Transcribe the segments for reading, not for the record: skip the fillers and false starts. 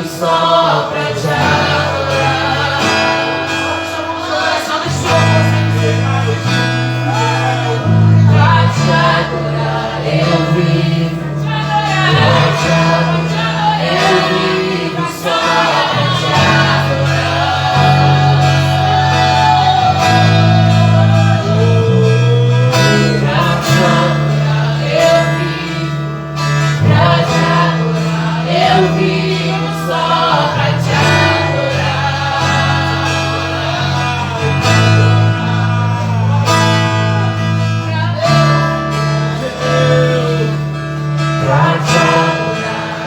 só pra te adorar. Pra te adorar eu vivo. Pra te adorar eu vivo só pra te adorar. Pra te adorar eu vivo. Pra te adorar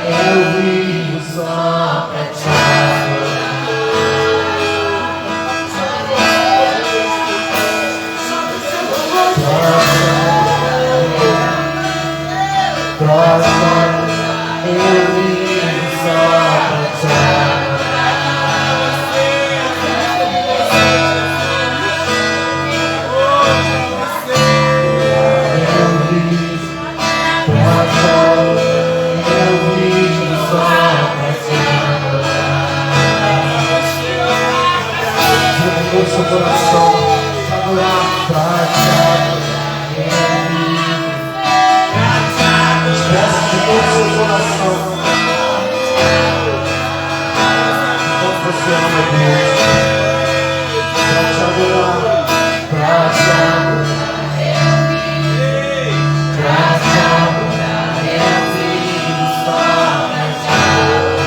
eu vivo só pra te seu coração, adorar pra te adorar. Expressa de todo o seu coração quanto você ama Deus. Pra te adorar, pra te adorar, pra te adorar, eu vivo só pra te adorar.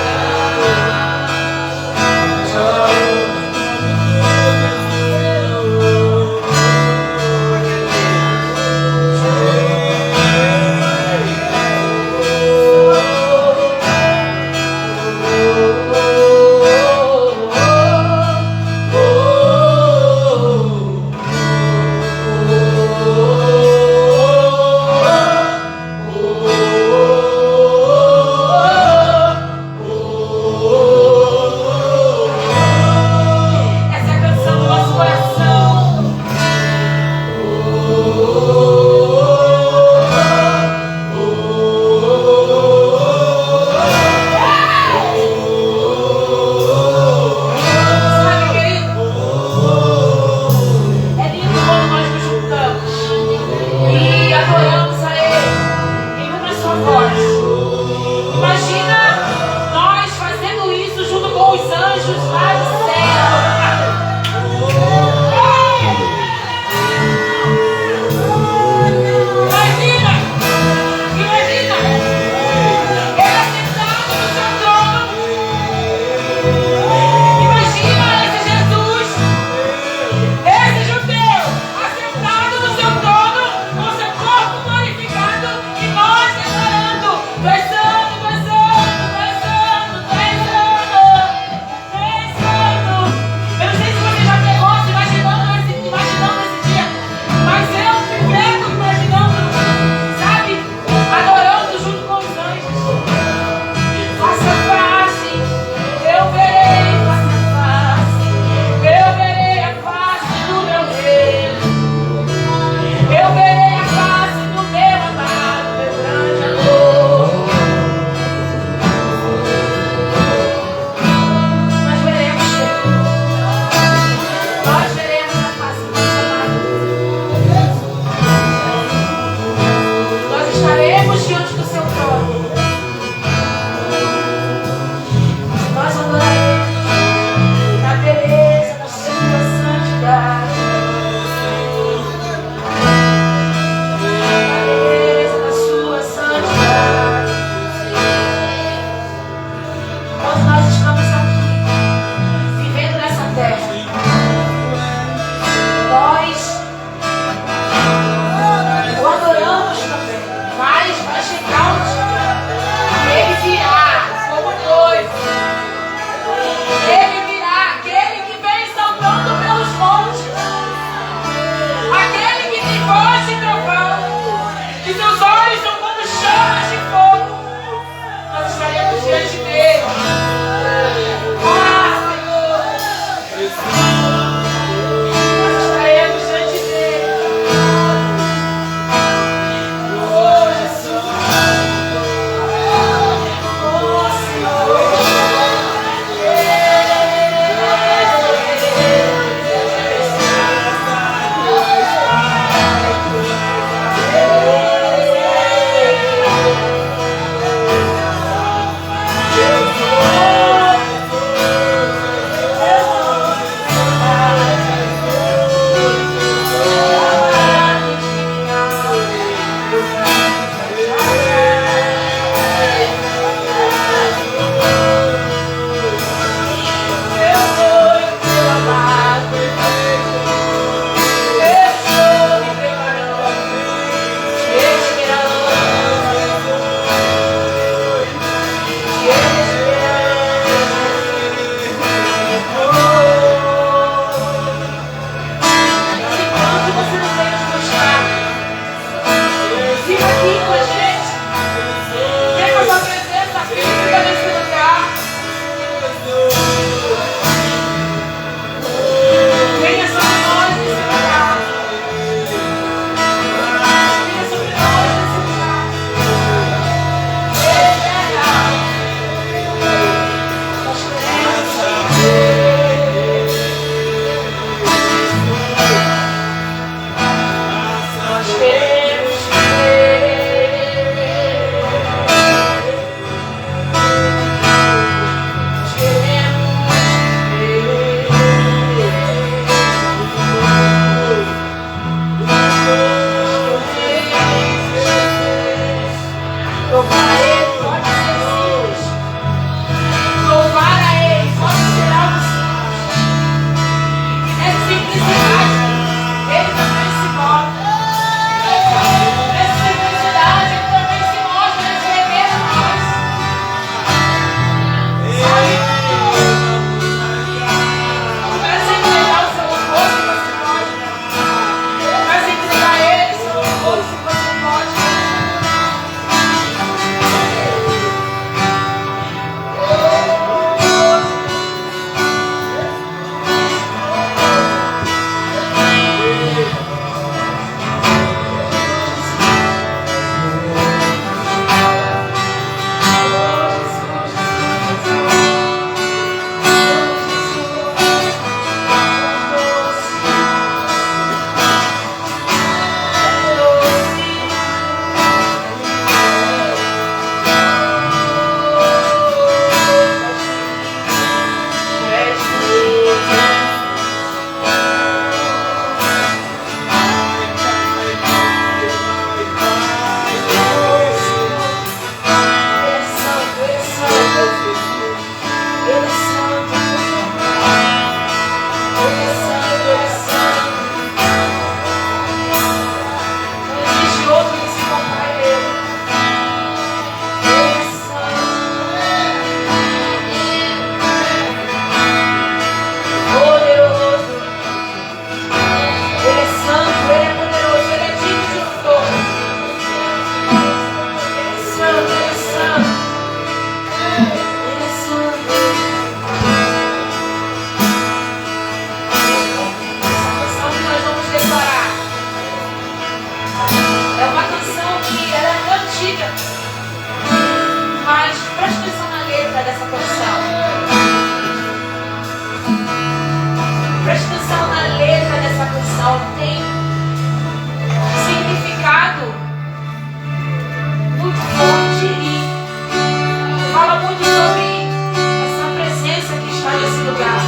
lugar.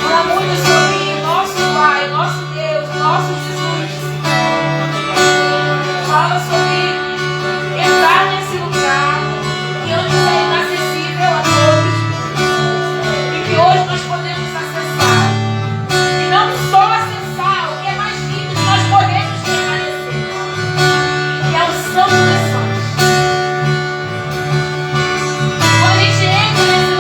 Fala muito sobre nosso Pai, nosso Deus, nosso Jesus. Fala sobre entrar nesse lugar que antes era inacessível a todos e que hoje nós podemos acessar. E não só acessar, o que é mais lindo que nós podemos permanecer, que é o Santo dos Santos. Quando a gente entra nesse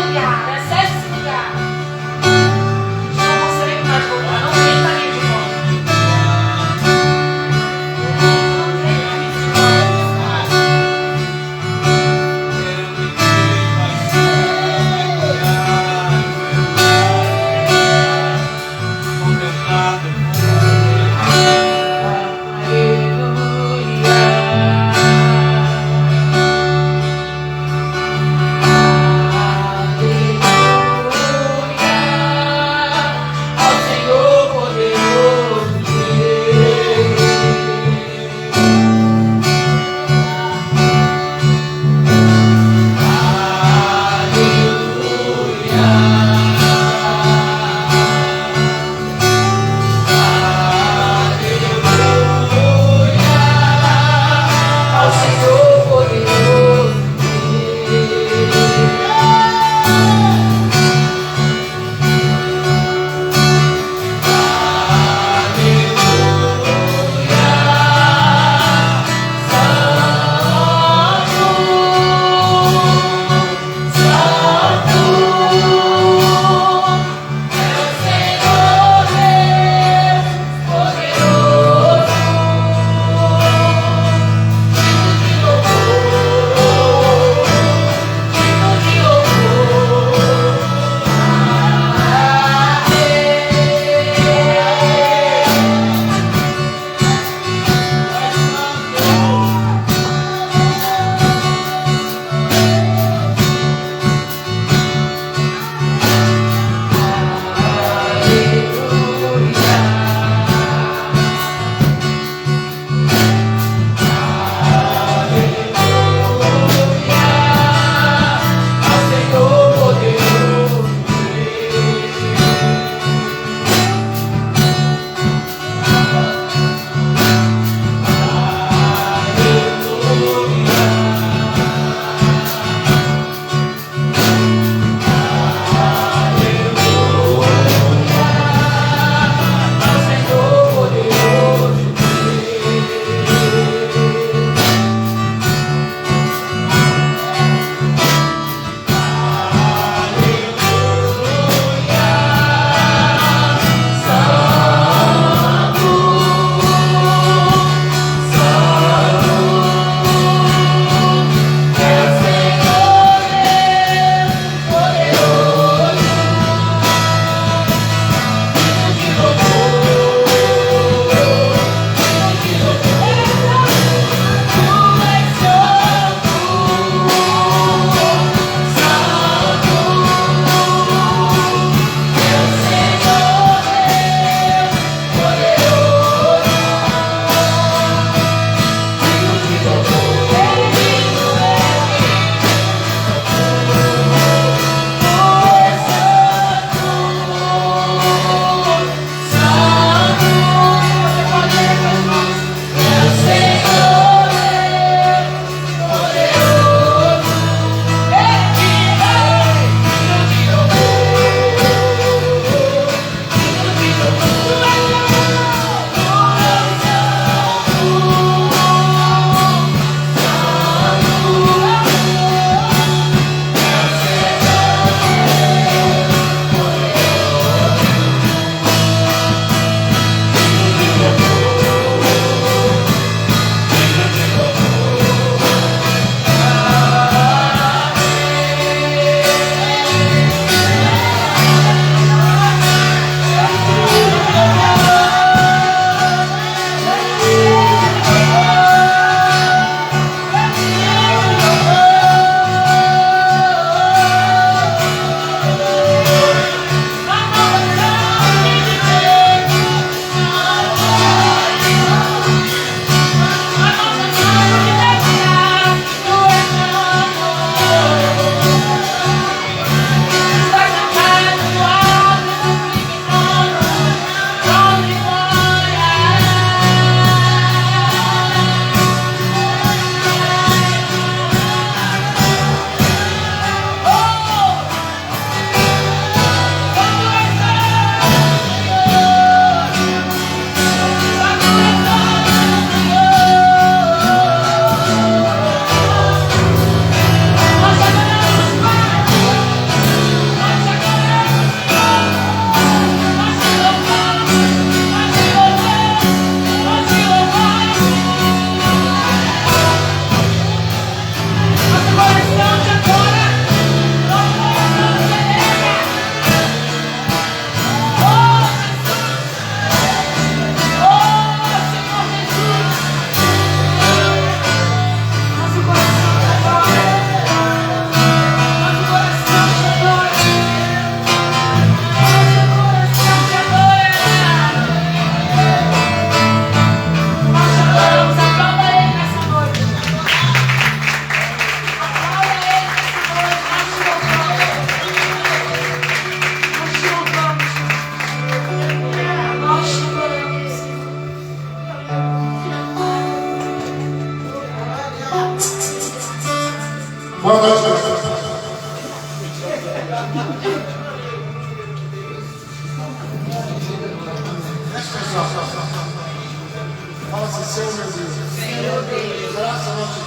Fala assim, Senhor meu Deus, graças a te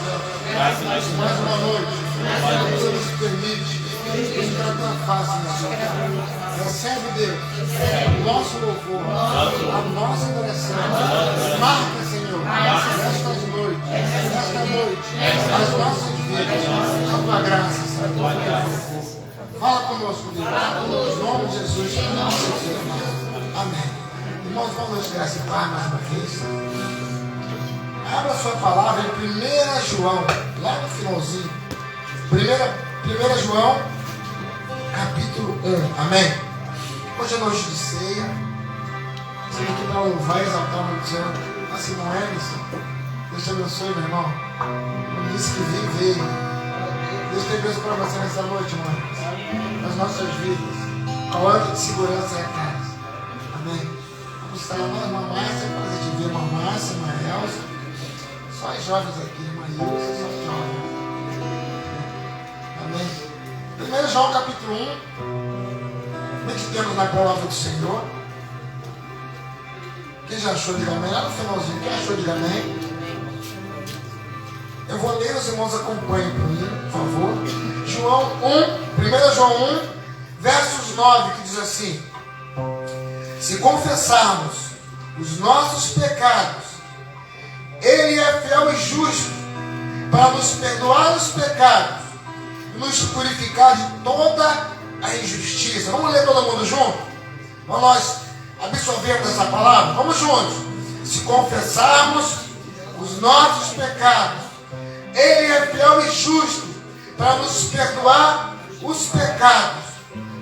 damos, mais uma noite, Deus nos permite buscar a tua face, meu Senhor. Recebe, Deus, o nosso louvor, a nossa adoração. Marca, Senhor, nesta noite, as nossas vidas, a tua graça, Senhor. Fala conosco, Deus, em nome de Jesus. Amém. Irmãos, boa noite, graça e paz mais uma vez. Abra sua palavra em 1 João, lá no finalzinho. 1 João, capítulo 1. Amém? Hoje é noite de ceia. Você vem aqui para louvar e exaltar o nome do Senhor. Assim não é, Emerson? Deus te abençoe, meu irmão. Como disse que veio. Deus tem bênção para você nessa noite, irmãos. Nas nossas vidas. Ao ano de segurança é a casa. Amém? Vamos estar lá, irmã Márcia, para a gente ver irmã Márcia, irmã Elza. Só as jovens aqui, irmã Ilse, só as jovens. Amém? 1 João capítulo 1. Meditemos na palavra do Senhor. Quem já achou, diga amém. Lá no finalzinho, quem achou, diga amém. Eu vou ler, os irmãos acompanhem para mim, por favor. João 1 João 1, versos 9, que diz assim: se confessarmos os nossos pecados, Ele é fiel e justo para nos perdoar os pecados e nos purificar de toda a injustiça. Vamos ler todo mundo junto? Vamos nós absorvermos essa palavra? Vamos juntos. Se confessarmos os nossos pecados, Ele é fiel e justo para nos perdoar os pecados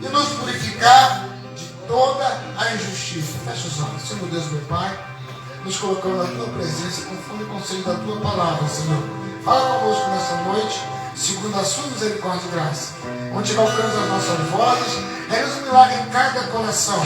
e nos purificar de toda a injustiça. Fecha os olhos. Senhor Deus, meu Pai, nos colocamos na tua presença conforme o conselho da tua palavra, Senhor. Fala conosco nessa noite, segundo a sua misericórdia e graça. Onde tiver alcançando as nossas vozes, realiza um milagre em cada coração.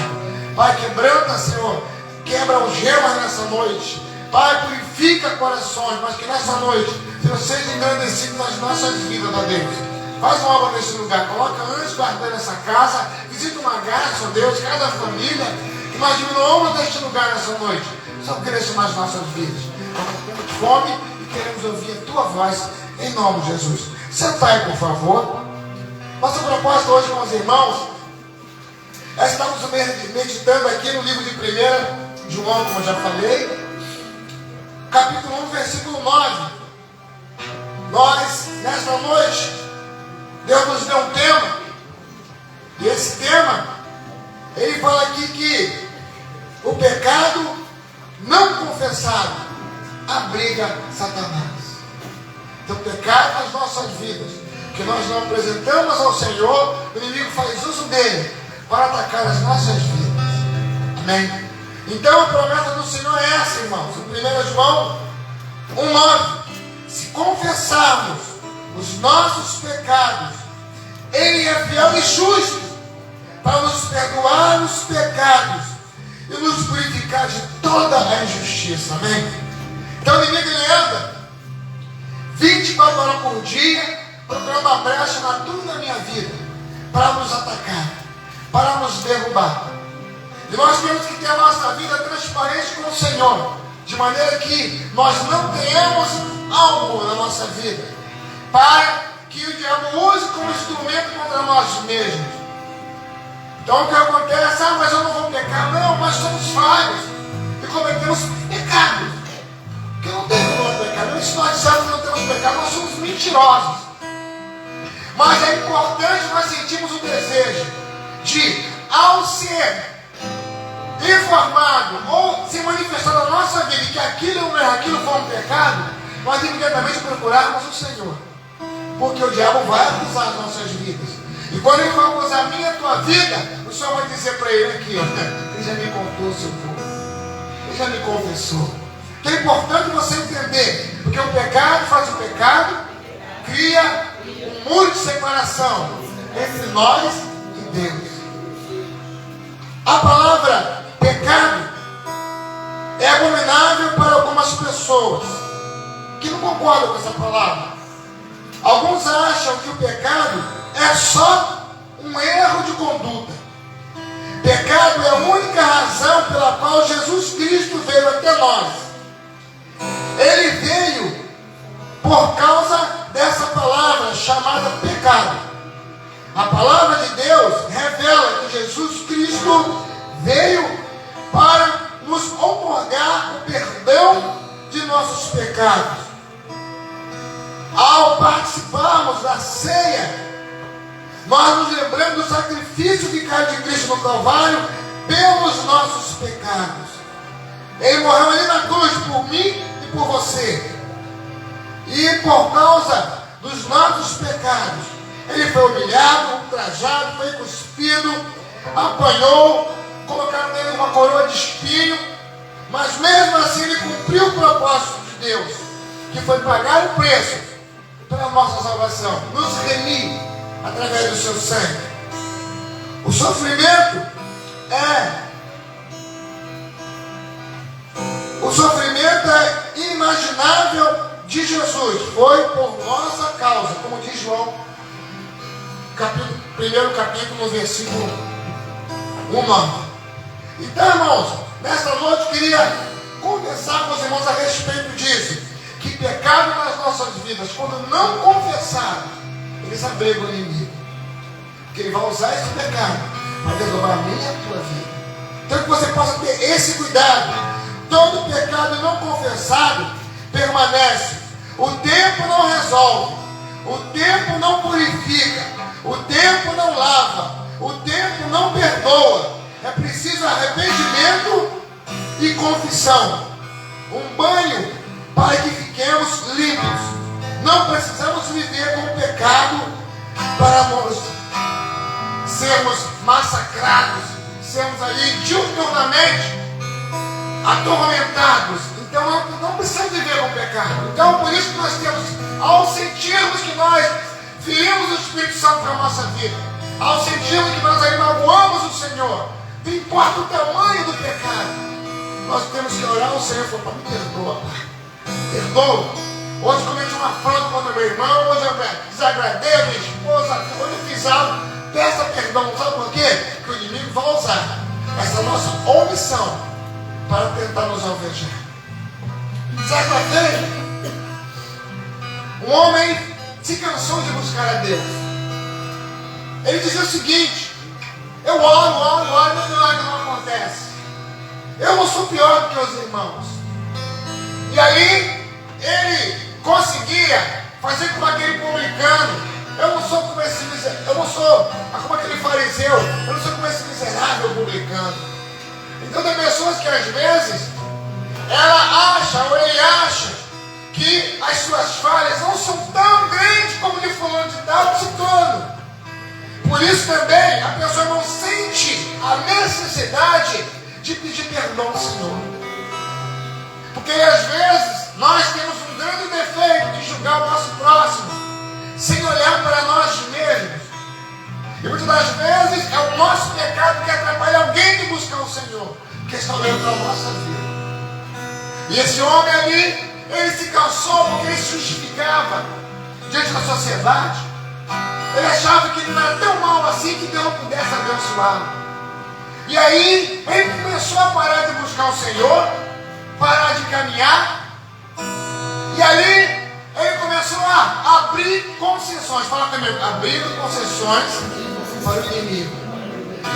Pai, quebranta, Senhor, quebra algemas nessa noite. Pai, purifica corações, mas que nessa noite Senhor seja engrandecido nas nossas vidas, ó Deus. Faz uma obra nesse lugar, coloca anjos guardando essa casa, visita uma graça, ó Deus, cada família, que nós diminuamos deste lugar nessa noite. Só cresça nas nossas vidas. Nós temos fome e queremos ouvir a tua voz, em nome de Jesus. Senta aí, por favor. Nossa proposta hoje, com os irmãos, é estamos meditando aqui no livro de 1 João, como eu já falei, capítulo 1, versículo 9. Nós, nesta noite, Deus nos deu um tema, e esse tema, ele fala aqui que o pecado não confessado abriga Satanás. Então, o pecado nas nossas vidas, que nós não apresentamos ao Senhor, o inimigo faz uso dele para atacar as nossas vidas. Amém? Então, a promessa do Senhor é essa, irmãos. Em 1 João 1,9: se confessarmos os nossos pecados, Ele é fiel e justo para nos perdoar os pecados e nos purificar de toda a injustiça. Amém? Então o inimigo anda 24 horas por dia procurando a brecha na tua e na minha vida para nos atacar, para nos derrubar. E nós temos que ter a nossa vida transparente com o Senhor, de maneira que nós não tenhamos algo na nossa vida para que o diabo use como instrumento contra nós mesmos. Então o que acontece? Mas eu não vou pecar. Não, nós somos falhos e cometemos pecados. Porque não tem como pecar. Se nós dizemos que não temos pecado, nós somos mentirosos. Mas é importante nós sentirmos o desejo de, ao ser informado ou se manifestar na nossa vida que aquilo foi um pecado, nós imediatamente procurarmos o Senhor. Porque o diabo vai acusar as nossas vidas. E quando ele for acusar a minha e a tua vida, o Senhor vai dizer para ele aqui, ó, ele já me contou o seu povo. Ele já me confessou. Então é importante você entender, porque o pecado faz o pecado, cria um muro de separação entre nós e Deus. A palavra pecado é abominável para algumas pessoas que não concordam com essa palavra. Alguns acham que o pecado é só um erro razão pela qual Jesus Cristo veio até nós. Ele veio por causa dessa palavra chamada pecado. A palavra de Deus revela que Jesus Cristo veio para nos outorgar o perdão de nossos pecados. Ao participarmos da ceia, nós nos lembramos do sacrifício vicário de Cristo no Calvário pelos nossos pecados. Ele morreu ali na cruz por mim e por você. E por causa dos nossos pecados, ele foi humilhado, ultrajado, foi cuspido, apanhou, colocaram nele uma coroa de espinho, mas mesmo assim ele cumpriu o propósito de Deus, que foi pagar o preço pela nossa salvação, nos remir através do seu sangue. O sofrimento é inimaginável de Jesus, foi por nossa causa, como diz João, primeiro capítulo, no versículo 1. Então, irmãos, nesta noite eu queria conversar com os irmãos a respeito disso, que pecado nas nossas vidas, quando não confessarmos, eles abrigam o inimigo, porque ele vai usar esse pecado para derrubar a minha e a tua vida. Então que você possa ter esse cuidado. Todo pecado não confessado permanece. O tempo não resolve, o tempo não purifica, o tempo não lava, o tempo não perdoa. É preciso arrependimento e confissão, um banho para que fiquemos limpos. Não precisamos viver com o pecado para nós sermos massacrados, sermos ali diuturnamente atormentados. Então não precisamos viver com o pecado. Então por isso que nós temos, ao sentirmos que nós ferimos o Espírito Santo para a nossa vida, ao sentirmos que nós aí magoamos o Senhor, não importa o tamanho do pecado, nós temos que orar ao Senhor e falar: me perdoa, Pai, perdoa. Hoje cometi uma afronta contra meu irmão, hoje eu desagradei a minha esposa, hoje eu fiz algo, peça perdão. Sabe por quê? Porque o inimigo vai usar essa nossa omissão para tentar nos alvejar. Certa vez, um homem se cansou de buscar a Deus. Ele dizia o seguinte: eu oro, mas o milagre não acontece. Eu não sou pior do que os irmãos. E aí, ele conseguia fazer como aquele publicano. Eu não sou como esse miserável, eu não sou como aquele fariseu, eu não sou como esse miserável publicano. Então tem pessoas que às vezes ela acha ou ele acha que as suas falhas não são tão grandes como de fulano de tal, de ciclano. Por isso também a pessoa não sente a necessidade de pedir perdão ao Senhor. Porque às vezes nós temos um grande defeito de julgar o nosso próximo sem olhar para nós mesmos. E muitas das vezes é o nosso pecado que atrapalha alguém de buscar o Senhor, porque está olhando para a nossa vida. E esse homem ali, ele se cansou porque ele se justificava diante da sociedade. Ele achava que ele não era tão mal assim que Deus não pudesse abençoá-lo. E aí ele começou a parar de buscar o Senhor, parar de caminhar. E ali ele começou a abrir concessões. Fala comigo: abrindo concessões para o inimigo.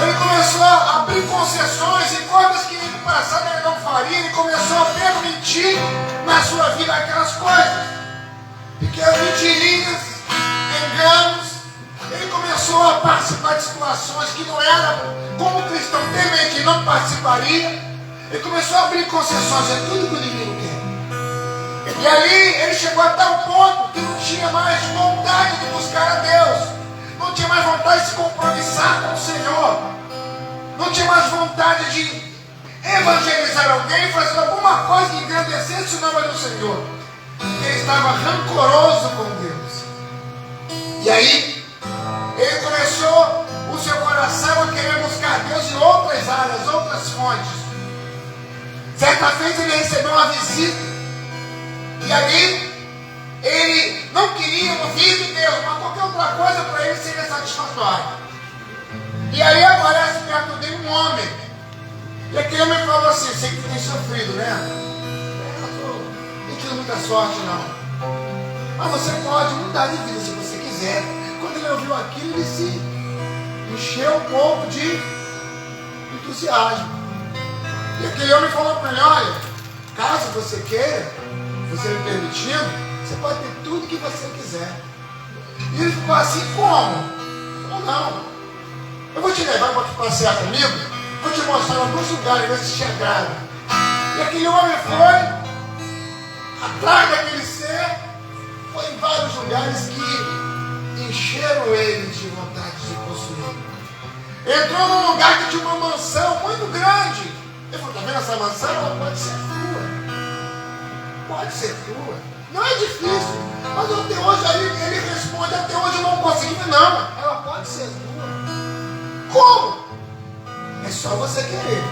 Ele começou a abrir concessões em coisas que no passado ele não faria. Ele começou a permitir na sua vida aquelas coisas, pequenas mentirinhas, enganos. Ele começou a participar de situações que não era como cristão temente, não participaria. Ele começou a abrir concessões. É tudo que o inimigo quer. E ali ele chegou a tal ponto que não tinha mais vontade de buscar a Deus, não tinha mais vontade de se compromissar com o Senhor, não tinha mais vontade de evangelizar alguém, fazer alguma coisa que engrandecesse o nome do Senhor. Ele estava rancoroso com Deus. E aí ele começou o seu coração a querer buscar Deus em outras áreas, outras fontes. Certa vez ele recebeu uma visita. E ali, ele não queria ouvir de Deus, mas qualquer outra coisa para ele seria satisfatória. E aí aparece perto dele um homem. E aquele homem falou assim: sei que tu tem sofrido, né? Não tive muita sorte, não. Mas você pode mudar de vida se você quiser. Quando ele ouviu aquilo, ele se encheu um pouco de entusiasmo. E aquele homem falou para ele: olha, caso você queira, você me permitindo, você pode ter tudo que você quiser. E ele ficou assim: como? Ele falou: não, eu vou te levar para passear comigo, vou te mostrar alguns lugares, ver se te agrada. E aquele homem foi atrás daquele ser, foi em vários lugares que encheram ele de vontade de possuir. Entrou num lugar que tinha uma mansão muito grande. Ele falou: tá vendo essa mansão? Ela pode ser tua. Pode ser tua. Não é difícil. Mas até hoje aí ele responde: até hoje eu não consegui. Não, ela pode ser tua. Como? É só você querer.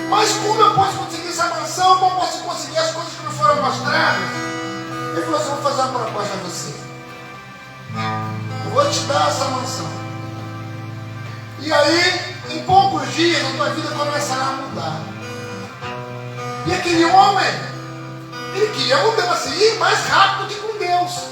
Mas como eu posso conseguir essa mansão? Como eu posso conseguir as coisas que não foram mostradas? Ele falou assim: vou fazer uma proposta a você. Eu vou te dar essa mansão. E aí, em poucos dias, a tua vida começará a mudar. E aquele homem, ele queria mudança, ir mais rápido que com Deus.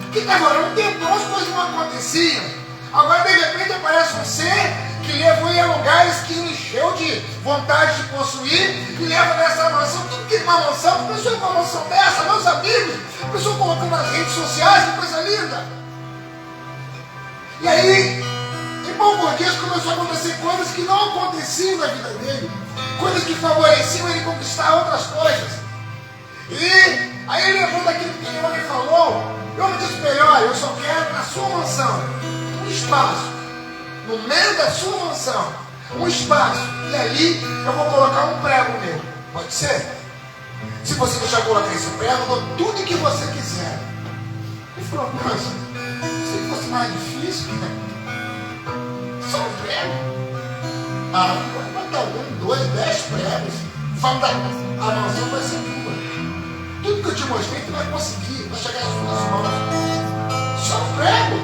Porque estava orando um tempão, as coisas não aconteciam. Agora, de repente, aparece um ser que levou ele a lugares que encheu de vontade de possuir e leva nessa mansão. Tudo que é uma mansão, a pessoa com uma mansão dessa, meus amigos, a pessoa colocando nas redes sociais, que coisa linda. E aí, em poucos dias começou a acontecer coisas que não aconteciam na vida dele, coisas que favoreciam ele conquistar outras coisas. E aí ele levou daquilo que o homem falou, e o homem disse para ele: olha, eu só quero na sua mansão um espaço, no meio da sua mansão, um espaço, e ali eu vou colocar um prego meu. Pode ser? Se você deixar colocar esse prego, eu dou tudo que você quiser. Ele falou: mas se fosse mais difícil, né? Só um prego? Ah, vai dar 1, 2, 10 pregos. A mansão vai ser tua. Tudo que eu te mostrei, tu vai conseguir, vai chegar às suas mãos. Só um prego?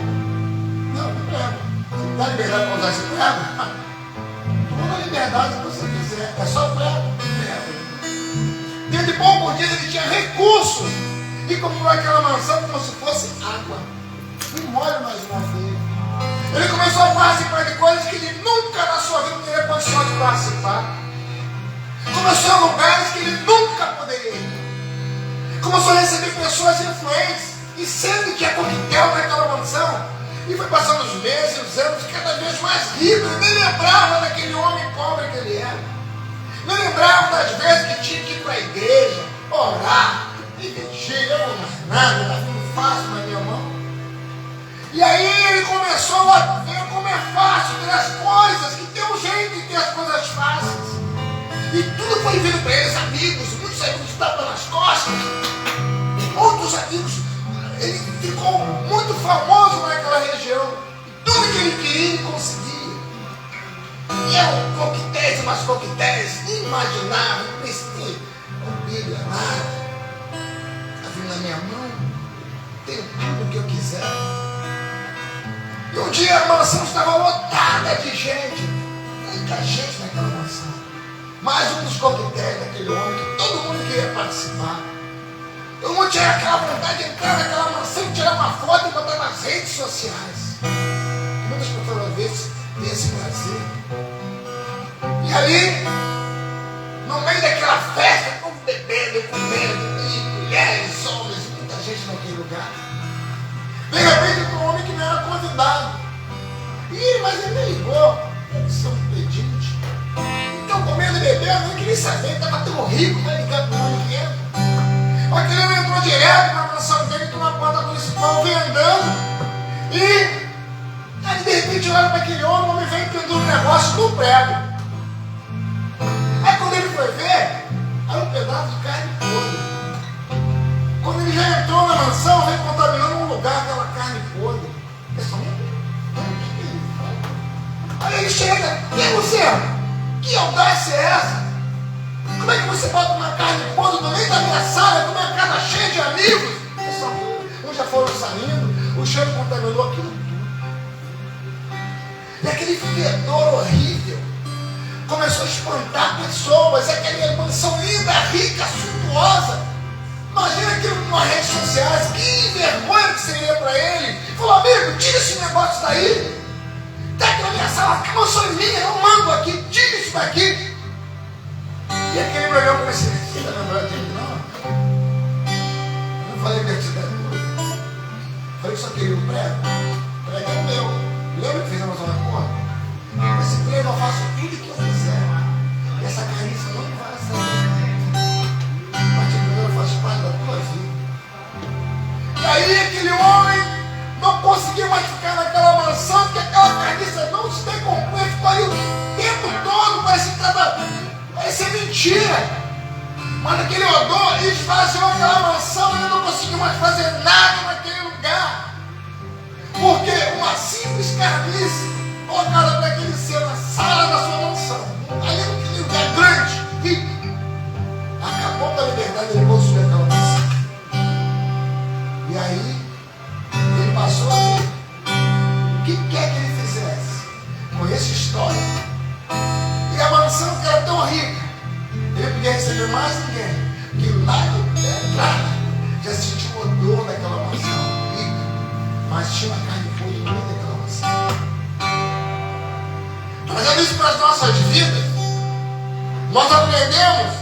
Não, um prego. Você me dá liberdade para usar esse prego? Toda a liberdade que você quiser. É só prego. Dentro de poucos dias ele tinha recursos e comprou aquela mansão como se fosse água. Não molha mais uma vez. Ele começou a participar de coisas que ele nunca na sua vida teria condição de participar. Começou a lugares que ele nunca poderia ir. Começou a receber pessoas influentes e sempre tinha coquetel naquela mansão. E foi passando os meses, os anos, cada vez mais rico. Nem lembrava daquele homem pobre que ele era. Nem lembrava das vezes que tinha que ir para a igreja, orar, e vigília, eu não nada, está tudo fácil na minha mão. E aí ele começou a ver como é fácil ter as coisas, que tem um jeito de ter as coisas fáceis. E tudo foi vindo para eles, amigos, muitos amigos estavam nas costas, outros amigos. Ele ficou muito famoso naquela região. Tudo que ele queria, ele conseguia. E eram coquetéis, umas coquetéis inimagináveis, não existia Bíblia, nada. Está vindo na minha mão, tenho tudo o que eu quiser. E um dia a mansão estava lotada de gente, muita gente naquela mansão. Mais um dos coquetéis daquele homem que todo mundo queria participar. Todo mundo tinha aquela vontade de entrar naquela mansão, tirar uma foto e botar nas redes sociais. Muitas pessoas às vezes têm esse prazer. E ali, no meio daquela festa, com bebendo, comendo, e mulheres, homens, muita gente naquele lugar. De repente, um homem que não era convidado. Mas ele me ligou. Deve ser um pedinte. Então, comendo e bebendo, eu queria saber, estava tão rico, vai ligar para o homem que entra. Aquele homem entrou direto na mansão dele, entrou na porta principal, veio andando. E aí, de repente, olha para aquele homem, o homem veio pendurando um negócio no prego. Aí, quando ele foi ver, era um pedaço de carne podre. Quando ele já entrou na mansão, veio contaminando um lugar, aquela carne podre. Aí ele chega: quem é você? Que audácia é essa? Como é que você bota uma carne podre no meio da minha sala, com uma casa cheia de amigos? Uns já foram saindo, o cheiro contaminou aquilo tudo. E aquele fedor horrível. começou a espantar pessoas, aquela mansão linda, rica, suntuosa. Imagina aquilo nas redes sociais, que vergonha que seria para ele. Falou, amigo, tira esse negócio daí. Tá aqui na minha sala, que mansão é minha, eu mando aqui, tira isso daqui. E aquele me olhou para esse, você está lembrando dele? Não. Eu não falei que eu te dei tudo. Falei que só queria um prego. O prego é o meu. Lembra que fizemos uma conta? Esse prego eu faço tudo que eu quiser. E essa carícia não vai sair. Mas de primeiro faz parte da tua vida. E aí aquele homem não conseguiu mais ficar naquela mansão, porque aquela carniça não se decompôs, ficou ali o tempo todo, parecia mentira. Mas aquele odor esvaziou aquela mansão e ele não conseguiu mais fazer nada naquele lugar. Porque uma simples carniça colocada para aquele ser na sala da sua mansão, ali naquele lugar grande, rico, acabou com a liberdade de possuir aquela mansão. E aí, ele passou a ver o que quer que ele fizesse com essa história. E a mansão que era tão rica, ele podia receber mais ninguém, que lá de entrada já sentiu o odor daquela mansão rica, mas tinha uma carne podre no meio daquela mansão. Trazendo isso para as nossas vidas, nós aprendemos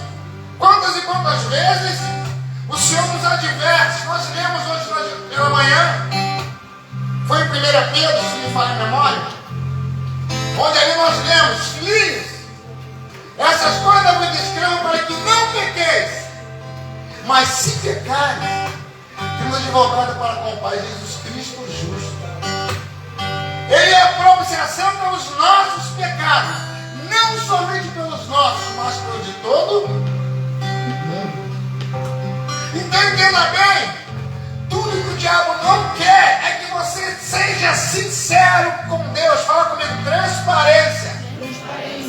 quantas e quantas vezes o Senhor nos adverte. Nós lemos hoje pela manhã, foi em 1 Pedro, se me falha a memória, onde ali nós lemos, filhinhos, essas coisas vos escrevo para que não pequeis, mas se pecarem, temos advogado para com o Pai, Jesus Cristo o justo. Ele é a propiciação pelos nossos pecados, não somente pelos nossos, mas pelo de todo mundo. Então entenda bem, tudo que o diabo não quer é que você seja sincero com Deus. Fala comigo, transparência.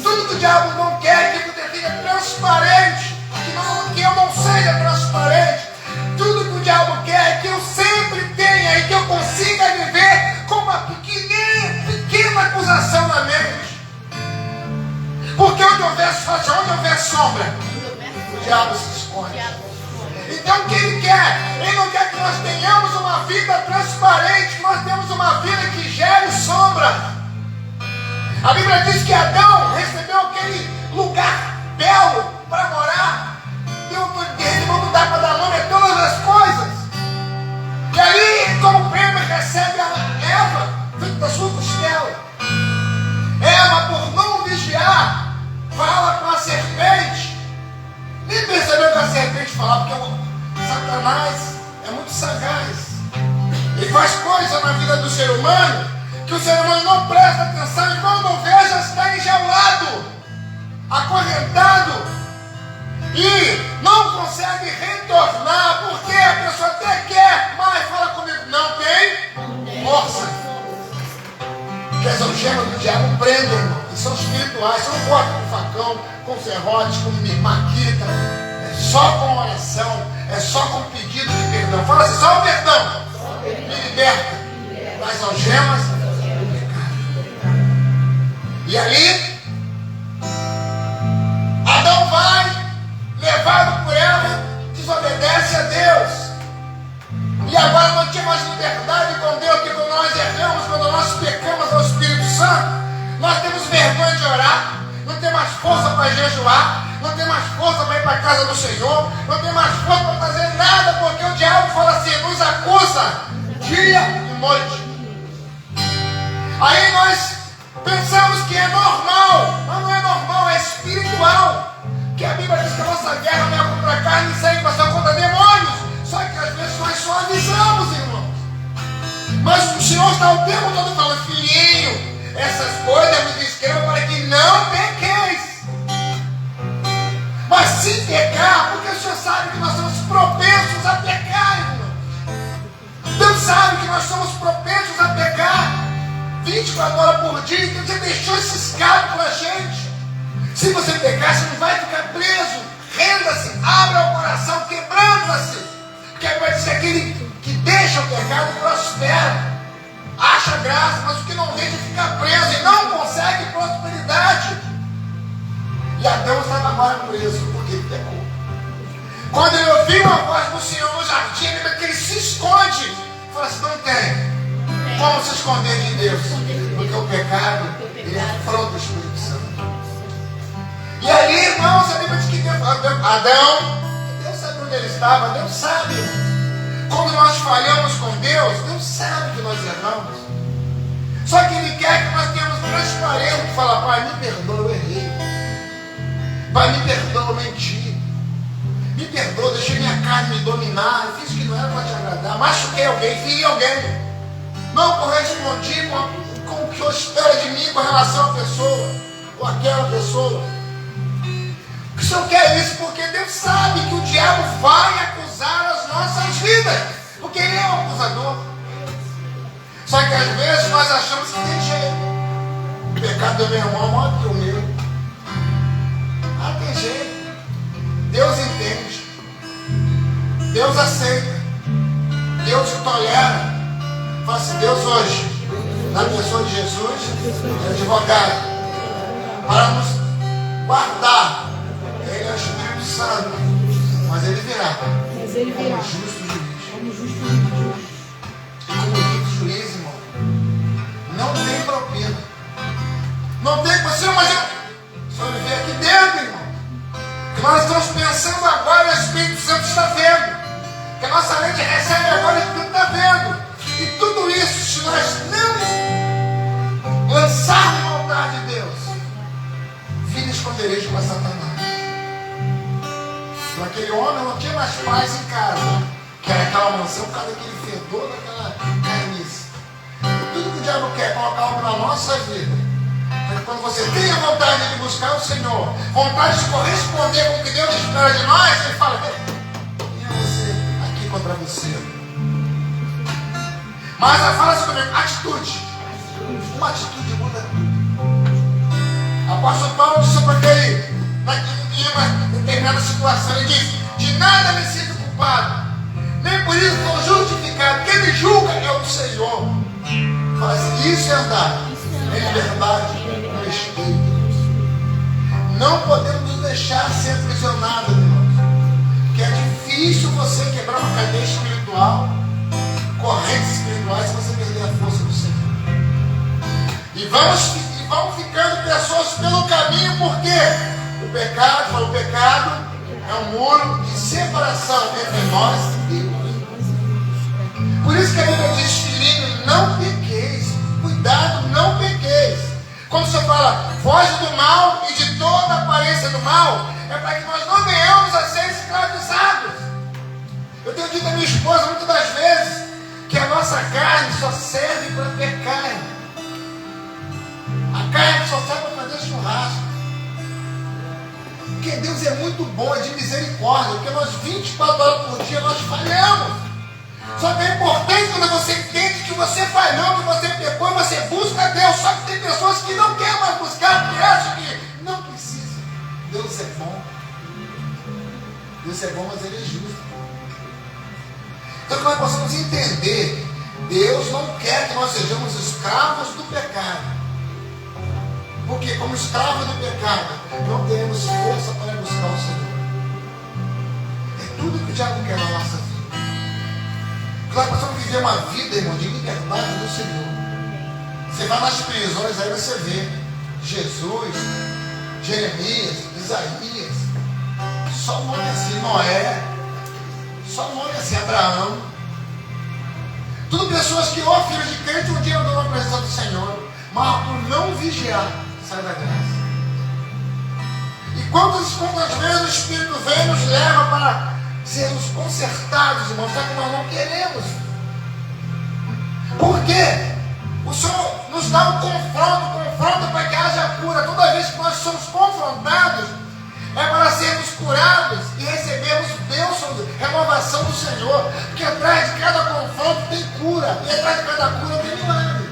Tudo que o diabo não quer é que você seja transparente, que eu não seja transparente. Tudo que o diabo quer é que eu sempre tenha e que eu consiga viver com uma pequena acusação na mente. Porque onde houver sombra, o diabo se esconde. Então o que ele quer? Ele não quer que nós tenhamos uma vida transparente, que nós temos uma vida que gere sombra. A Bíblia diz que Adão recebeu aquele lugar belo para morar. Deus não dá para dar nome a todas as coisas. E aí, como prêmio, recebe a Eva, feito da sua costela. Eva, por não vigiar, fala com a serpente. Nem percebeu que a serpente falava, porque Satanás é muito sagaz. Ele faz coisas na vida do ser humano que o ser humano não presta atenção e quando veja está enjaulado, acorrentado e não consegue retornar, porque a pessoa até quer, mas fala comigo, não tem força. Porque as algemas do diabo prendem, irmão, e são espirituais, você não corta com facão, com serrote, com maquita, é só com oração, é só com pedido de perdão. Fala assim, só o perdão me liberta das algemas do pecado. E ali Adão vai, levado por ela, desobedece a Deus. E agora não tinha mais liberdade com Deus, que quando nós erramos, quando nós pecamos ao Espírito Santo, nós temos vergonha de orar, não tem mais força para jejuar, não tem mais força para ir para a casa do Senhor, não tem mais força para fazer nada, porque o diabo fala assim, nos acusa dia e noite. Aí nós pensamos que é normal, mas não é normal, é espiritual. Que a Bíblia diz que a nossa guerra não é contra a carne e sangue, mas é contra demônios. Só que às vezes nós só avisamos, irmãos. Mas o Senhor está o tempo todo falando, filhinho, essas coisas eu vos escrevo para que não pequeis. Mas se pecar, porque o Senhor sabe que nós somos propensos a pecar, irmão. Deus sabe que nós somos propensos a pecar 24 horas por dia, então você deixou esse escape para a gente. Se você pecar, você não vai ficar preso. Renda-se, abra o coração, quebrando-se. Porque vai dizer aquele que deixa o pecado prospera, acha graça, mas o que não deixa fica preso e não consegue prosperidade. vai preso porque pecou. Quando ele ouviu a voz do Senhor no jardim, ele lembra que ele se esconde. Fala assim, não tem como se esconder de Deus, porque o pecado, ele afronta o Espírito Santo. E ali, irmãos, a Bíblia diz que Adão, Deus sabe onde ele estava, Deus sabe. Quando nós falhamos com Deus, Deus sabe que nós erramos. Só que Ele quer que nós tenhamos transparência e falar, Pai, me perdoa, eu errei. Pai, me perdoa, eu menti. Me perdoa, deixei minha carne me dominar, eu fiz o que não era para te agradar, machuquei alguém, feri alguém. Não correspondi com o que eu espero de mim com relação à pessoa, ou àquela pessoa. O Senhor quer isso porque Deus sabe que o diabo vai acusar as nossas vidas, porque ele é um acusador. Só que às vezes nós achamos que tem jeito. O pecado do meu irmão é maior que o meu. Ah, tem jeito. Deus entende. Deus aceita. Deus tolera. Fala assim, Deus hoje, na pessoa de Jesus, é advogado, para nos guardar. Ele é o Espírito Santo, mas ele virá como justo juiz. E como justo juiz, irmão, não tem propina. Não tem você, mas o Senhor vê aqui dentro, irmão. Que nós estamos pensando agora, o Espírito Santo está vendo. Que a nossa mente recebe agora, o Espírito está vendo. E tudo isso, se nós não lançarmos no altar de Deus, vira esconderijo para Satanás. Então, aquele homem não tinha mais paz em casa, que era aquela mansão, por causa daquele fedor, daquela carniça. Tudo que o diabo quer é colocar algo na nossa vida. Para que quando você tenha vontade de buscar o Senhor, vontade de corresponder com o que Deus espera de nós, ele fala, e você aqui contra você. Mas fala assim comigo, atitude. Uma atitude muda tudo. Apóstolo Paulo disse para aquele, em uma determinada situação, ele diz, de nada me sinto culpado, nem por isso sou justificado. Quem me julga é o Senhor. Fala assim, isso é andar em liberdade, no Espírito. Não podemos nos deixar ser aprisionados, irmãos. Porque é difícil você quebrar uma cadeia espiritual, correntes espirituais, se você perder a força do Senhor. E vão ficando pessoas pelo caminho, porque o pecado é um muro de separação entre nós e Deus. Por isso que a Bíblia diz, filhinho, não pequeis. Cuidado, não pequeis. Quando você fala, foge do mal e de toda aparência do mal, é para que nós não venhamos a ser escravizados. Eu tenho dito a minha esposa muitas das vezes que a nossa carne só serve para pecar. A carne só serve para fazer churrasco. Porque Deus é muito bom, é de misericórdia. Porque nós 24 horas por dia nós falhamos. Só que é importante quando você entende que você falhou, que você pecou e você busca Deus. Só que tem pessoas que não querem mais buscar, porque acham que não precisa. Deus é bom. Deus é bom, mas Ele é justo. Então que nós possamos entender, Deus não quer que nós sejamos escravos do pecado. Porque como escravos do pecado, não teremos força para buscar o Senhor. É tudo que o diabo quer na nossa vida. Nós precisamos viver uma vida, irmão, de liberdade do Senhor. Você vai nas prisões, aí você vê Jesus, Jeremias, Isaías, só um nome assim, Noé, só um nome assim, Abraão. Tudo pessoas que, ó, filhos de crente, um dia andam na presença do Senhor, mas por não vigiar, sai da graça. E quantas vezes o Espírito vem e nos leva para sermos consertados, irmãos, só que nós não queremos. Por quê? O Senhor nos dá um confronto para que haja cura. Toda vez que nós somos confrontados, é para sermos curados e recebermos bênção, renovação do Senhor. Porque atrás de cada confronto tem cura, e atrás de cada cura tem milagre.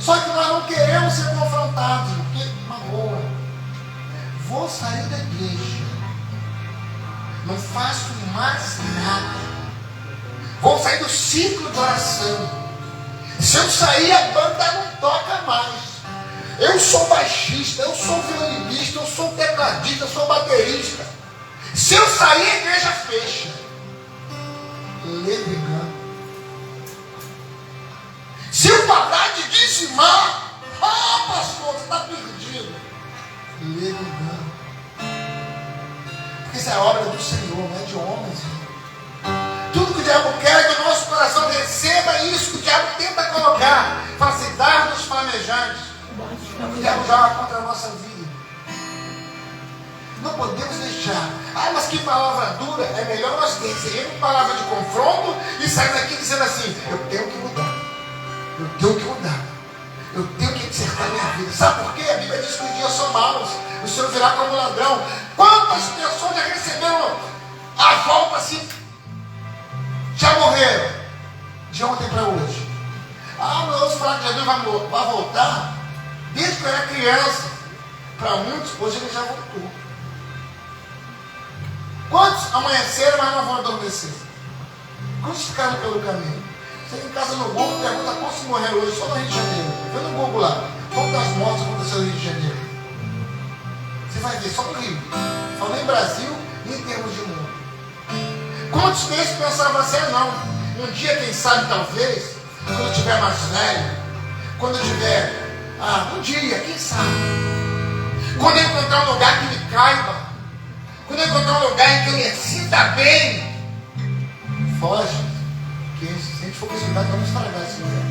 Só que nós não queremos ser confrontados, porque magoa. Vou sair da igreja, não faço mais nada. Vou sair do ciclo de oração. Se eu sair, a banda não toca mais. Eu sou baixista, eu sou violinista, eu sou tecladista, eu sou baterista. Se eu sair, a igreja fecha. Ledo engano. Se eu parar de dizimar, pastor, você está perdido. Ledo engano. Porque isso é obra do Senhor, não é de homens. Tudo que o diabo quer é que o nosso coração receba isso que o diabo tenta colocar. Fala assim, dardos flamejantes. O diabo joga contra a nossa vida. Não podemos deixar. Mas que palavra dura. É melhor nós termos palavra de confronto e sair daqui dizendo assim, eu tenho que mudar. Eu tenho que mudar. Eu tenho que acertar minha vida. Sabe por quê? A Bíblia diz que os dias são maus. O Senhor virá como ladrão. Quantas pessoas já receberam a volta assim? Já morreram. De ontem para hoje. Meu outro falar que Jesus vai voltar. Desde que eu era criança. Para muitos, hoje ele já voltou. Quantos amanheceram, mas não vão adormecer? Quantos ficaram pelo caminho? Você em casa no Google pergunta quantos morreram hoje só no Rio de Janeiro. Vê no Google lá. Quantas mortes aconteceram no Rio de Janeiro? Você vai ver só no Rio. Falando em Brasil e em termos de mundo. Quantos desses pensavam assim, não? Um dia, quem sabe, talvez, quando eu estiver mais velho, quando eu tiver, um dia, quem sabe? Quando eu encontrar um lugar que me caiba, quando eu encontrar um lugar em que eu me sinta bem, foge. Porque se a gente for para esse lugar, vamos estragar esse lugar.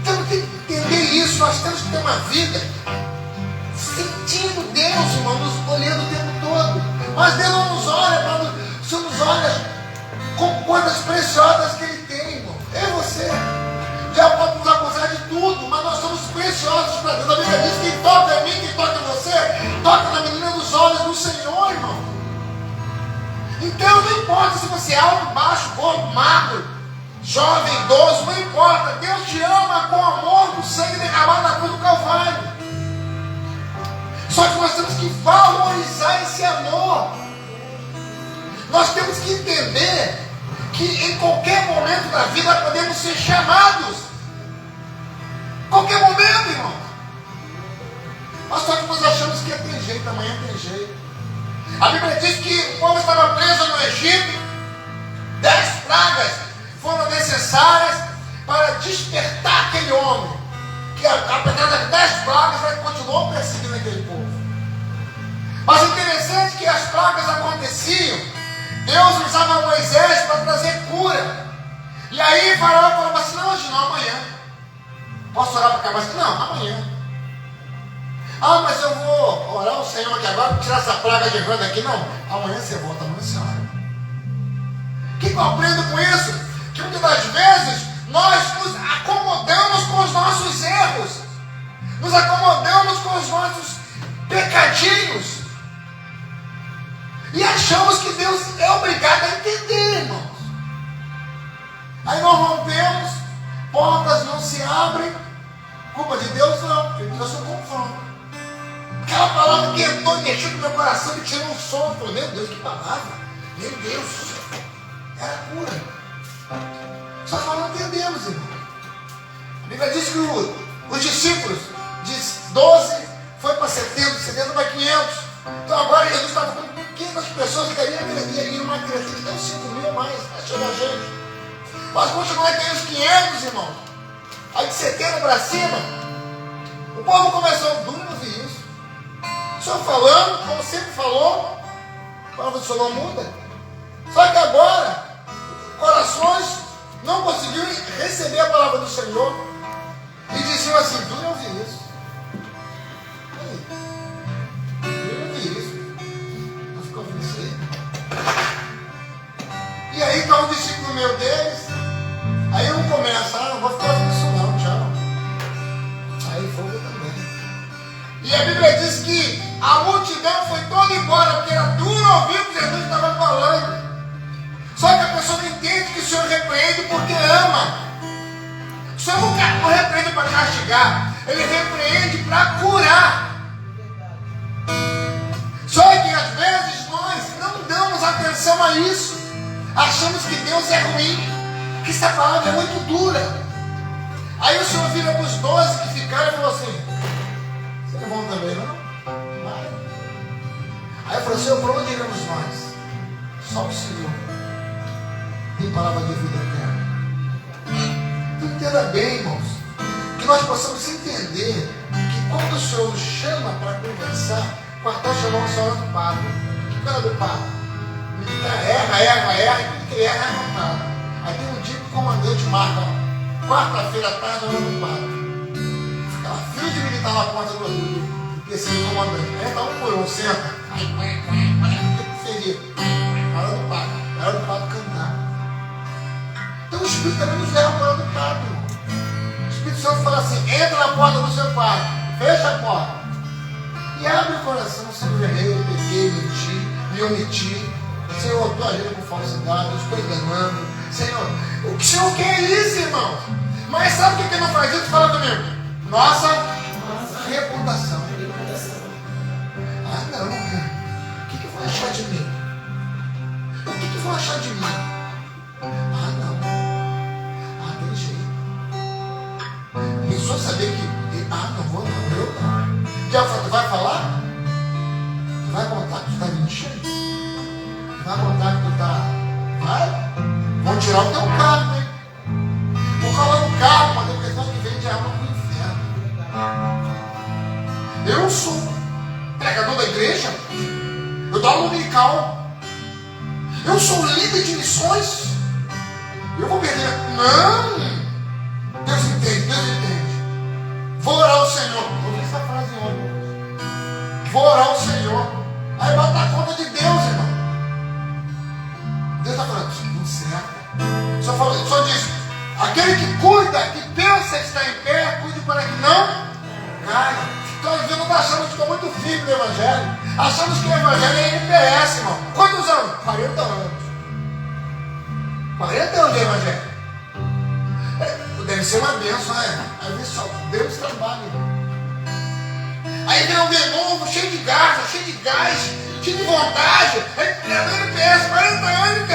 Então tem que entender isso. Nós temos que ter uma vida sentindo Deus, irmão, nos olhando o tempo todo. Mas Deus não nos olha, o Senhor nos olha com coisas preciosas que Ele tem, irmão. Eu e você. Já pode nos acusar de tudo, mas nós somos preciosos para Deus. A Bíblia diz que quem toca em mim, quem toca em você, toca na menina dos olhos do Senhor, irmão. Então não importa se você é alto, baixo, gordo, magro, jovem, idoso, não importa. Deus te ama com o amor do sangue derramado na cruz do Calvário. Só que nós temos que valorizar esse amor. Nós temos que entender que em qualquer momento da vida podemos ser chamados. Qualquer momento, irmão. Mas só que nós achamos que tem jeito, amanhã tem jeito. A Bíblia diz que o povo estava preso no Egito. 10 pragas foram necessárias para despertar aquele homem. Que apesar das 10 pragas, ele continuou perseguindo aquele povo. Mas o interessante é que as pragas aconteciam. Deus usava Moisés para trazer cura. E aí Faraó falava assim, não, hoje não, amanhã. Posso orar para acabar assim? Não, amanhã. Mas eu vou orar ao Senhor aqui agora para tirar essa praga de rã daqui. Não, amanhã você volta, amanhã você ora. O que eu aprendo com isso? Que muitas das vezes nós nos acomodamos com os nossos erros. Nos acomodamos com os nossos pecadinhos. E achamos que Deus é obrigado a entender, irmãos. Aí nós rompemos, portas não se abrem. Culpa de Deus não, porque Deus não confronta. Aquela palavra que entrou e mexeu no meu coração e tirou um som. Eu falei, meu Deus, que palavra. Meu Deus, era cura. Só que nós não entendemos, irmão. A Bíblia diz que os discípulos de 12 foi para 70, 70 para 500. Então agora Jesus estava com 500 pessoas que queriam uma criança. Ele deu 5 mil mais, achando a gente. Mas quando chegou lá, tem os 500, irmão. Aí de 70 para cima, o povo começou, não vi isso. O Senhor falando, como sempre falou, a palavra do Senhor não muda. Só que agora, corações não conseguiram receber a palavra do Senhor e diziam assim, tu não ouvi isso. Eu não vi isso. Não ficou ouvindo isso aí. E aí está um discípulo meu deles, aí um começa, não vou ficar ouvindo isso não, tchau. Aí fogo também. E a Bíblia diz que a multidão foi toda embora, porque era duro ouvir o que Jesus estava falando. Só que a pessoa não entende que o Senhor repreende porque ama. O Senhor não repreende para castigar, Ele repreende para curar. Só que às vezes nós não damos atenção a isso. Achamos que Deus é ruim, que essa palavra é muito dura. Aí o Senhor vira para os 12 que ficaram e nós, só o Senhor tem palavra de vida eterna. Então entenda bem, irmãos, que nós possamos entender que quando o Senhor nos chama para conversar, o quartel chamou a hora do pago. Que hora do pago? O militar erra, e tudo que ele erra é anotado. Aí tem um dia que o comandante marca, quarta-feira à tarde, a hora do pago. Fica lá, fila de militar na porta do PC do comandante. Aí tá um por um, senta. Aí, o que seria? A hora do pago. A hora do pago cantar. Então o Espírito também nos leva para o hora do pago. O Espírito Santo fala assim: entra na porta do seu quarto, fecha a porta e abre o coração. Senhor, errei, pequei, menti, me omiti. Senhor, eu estou agindo com falsidade, eu estou enganando. Senhor, o que o Senhor quer é isso, irmãos. Mas sabe o que não faz isso? Fala comigo. Nossa reputação. Ah, não. O que vão achar de mim? O que vão achar de mim? Ah, não. Ah, tem jeito. Pensou saber que... Ah, não vou não, eu não. Já falou, tu vai falar? Tu vai contar que tu está mentindo? Tu vai contar que tu está... Vai? Vão tirar o teu carro, hein? Vou falar no carro, mas tem pessoas que vendem alma para o inferno. Eu sou pregador da igreja. Eu dou aula dominical. Eu sou líder de missões. Eu vou perder. Não! Deus entende. Vou orar ao Senhor. Vou ver essa frase ontem. Vou orar ao Senhor. Aí bota a conta de Deus, irmão. Deus está falando, não serve. Só diz, aquele que cuida, que pensa estar em pé, cuide para que não caia. Então às vezes nós achamos que estou muito firme no Evangelho. Achamos que o Evangelho é NPS, irmão. Quantos anos? 40 anos. 40 anos de Evangelho. Deve ser uma bênção, né? Às vezes só Deus trabalha. Aí vem alguém novo, cheio de garra, cheio de gás, cheio de vontade. Aí NPS, 40 anos,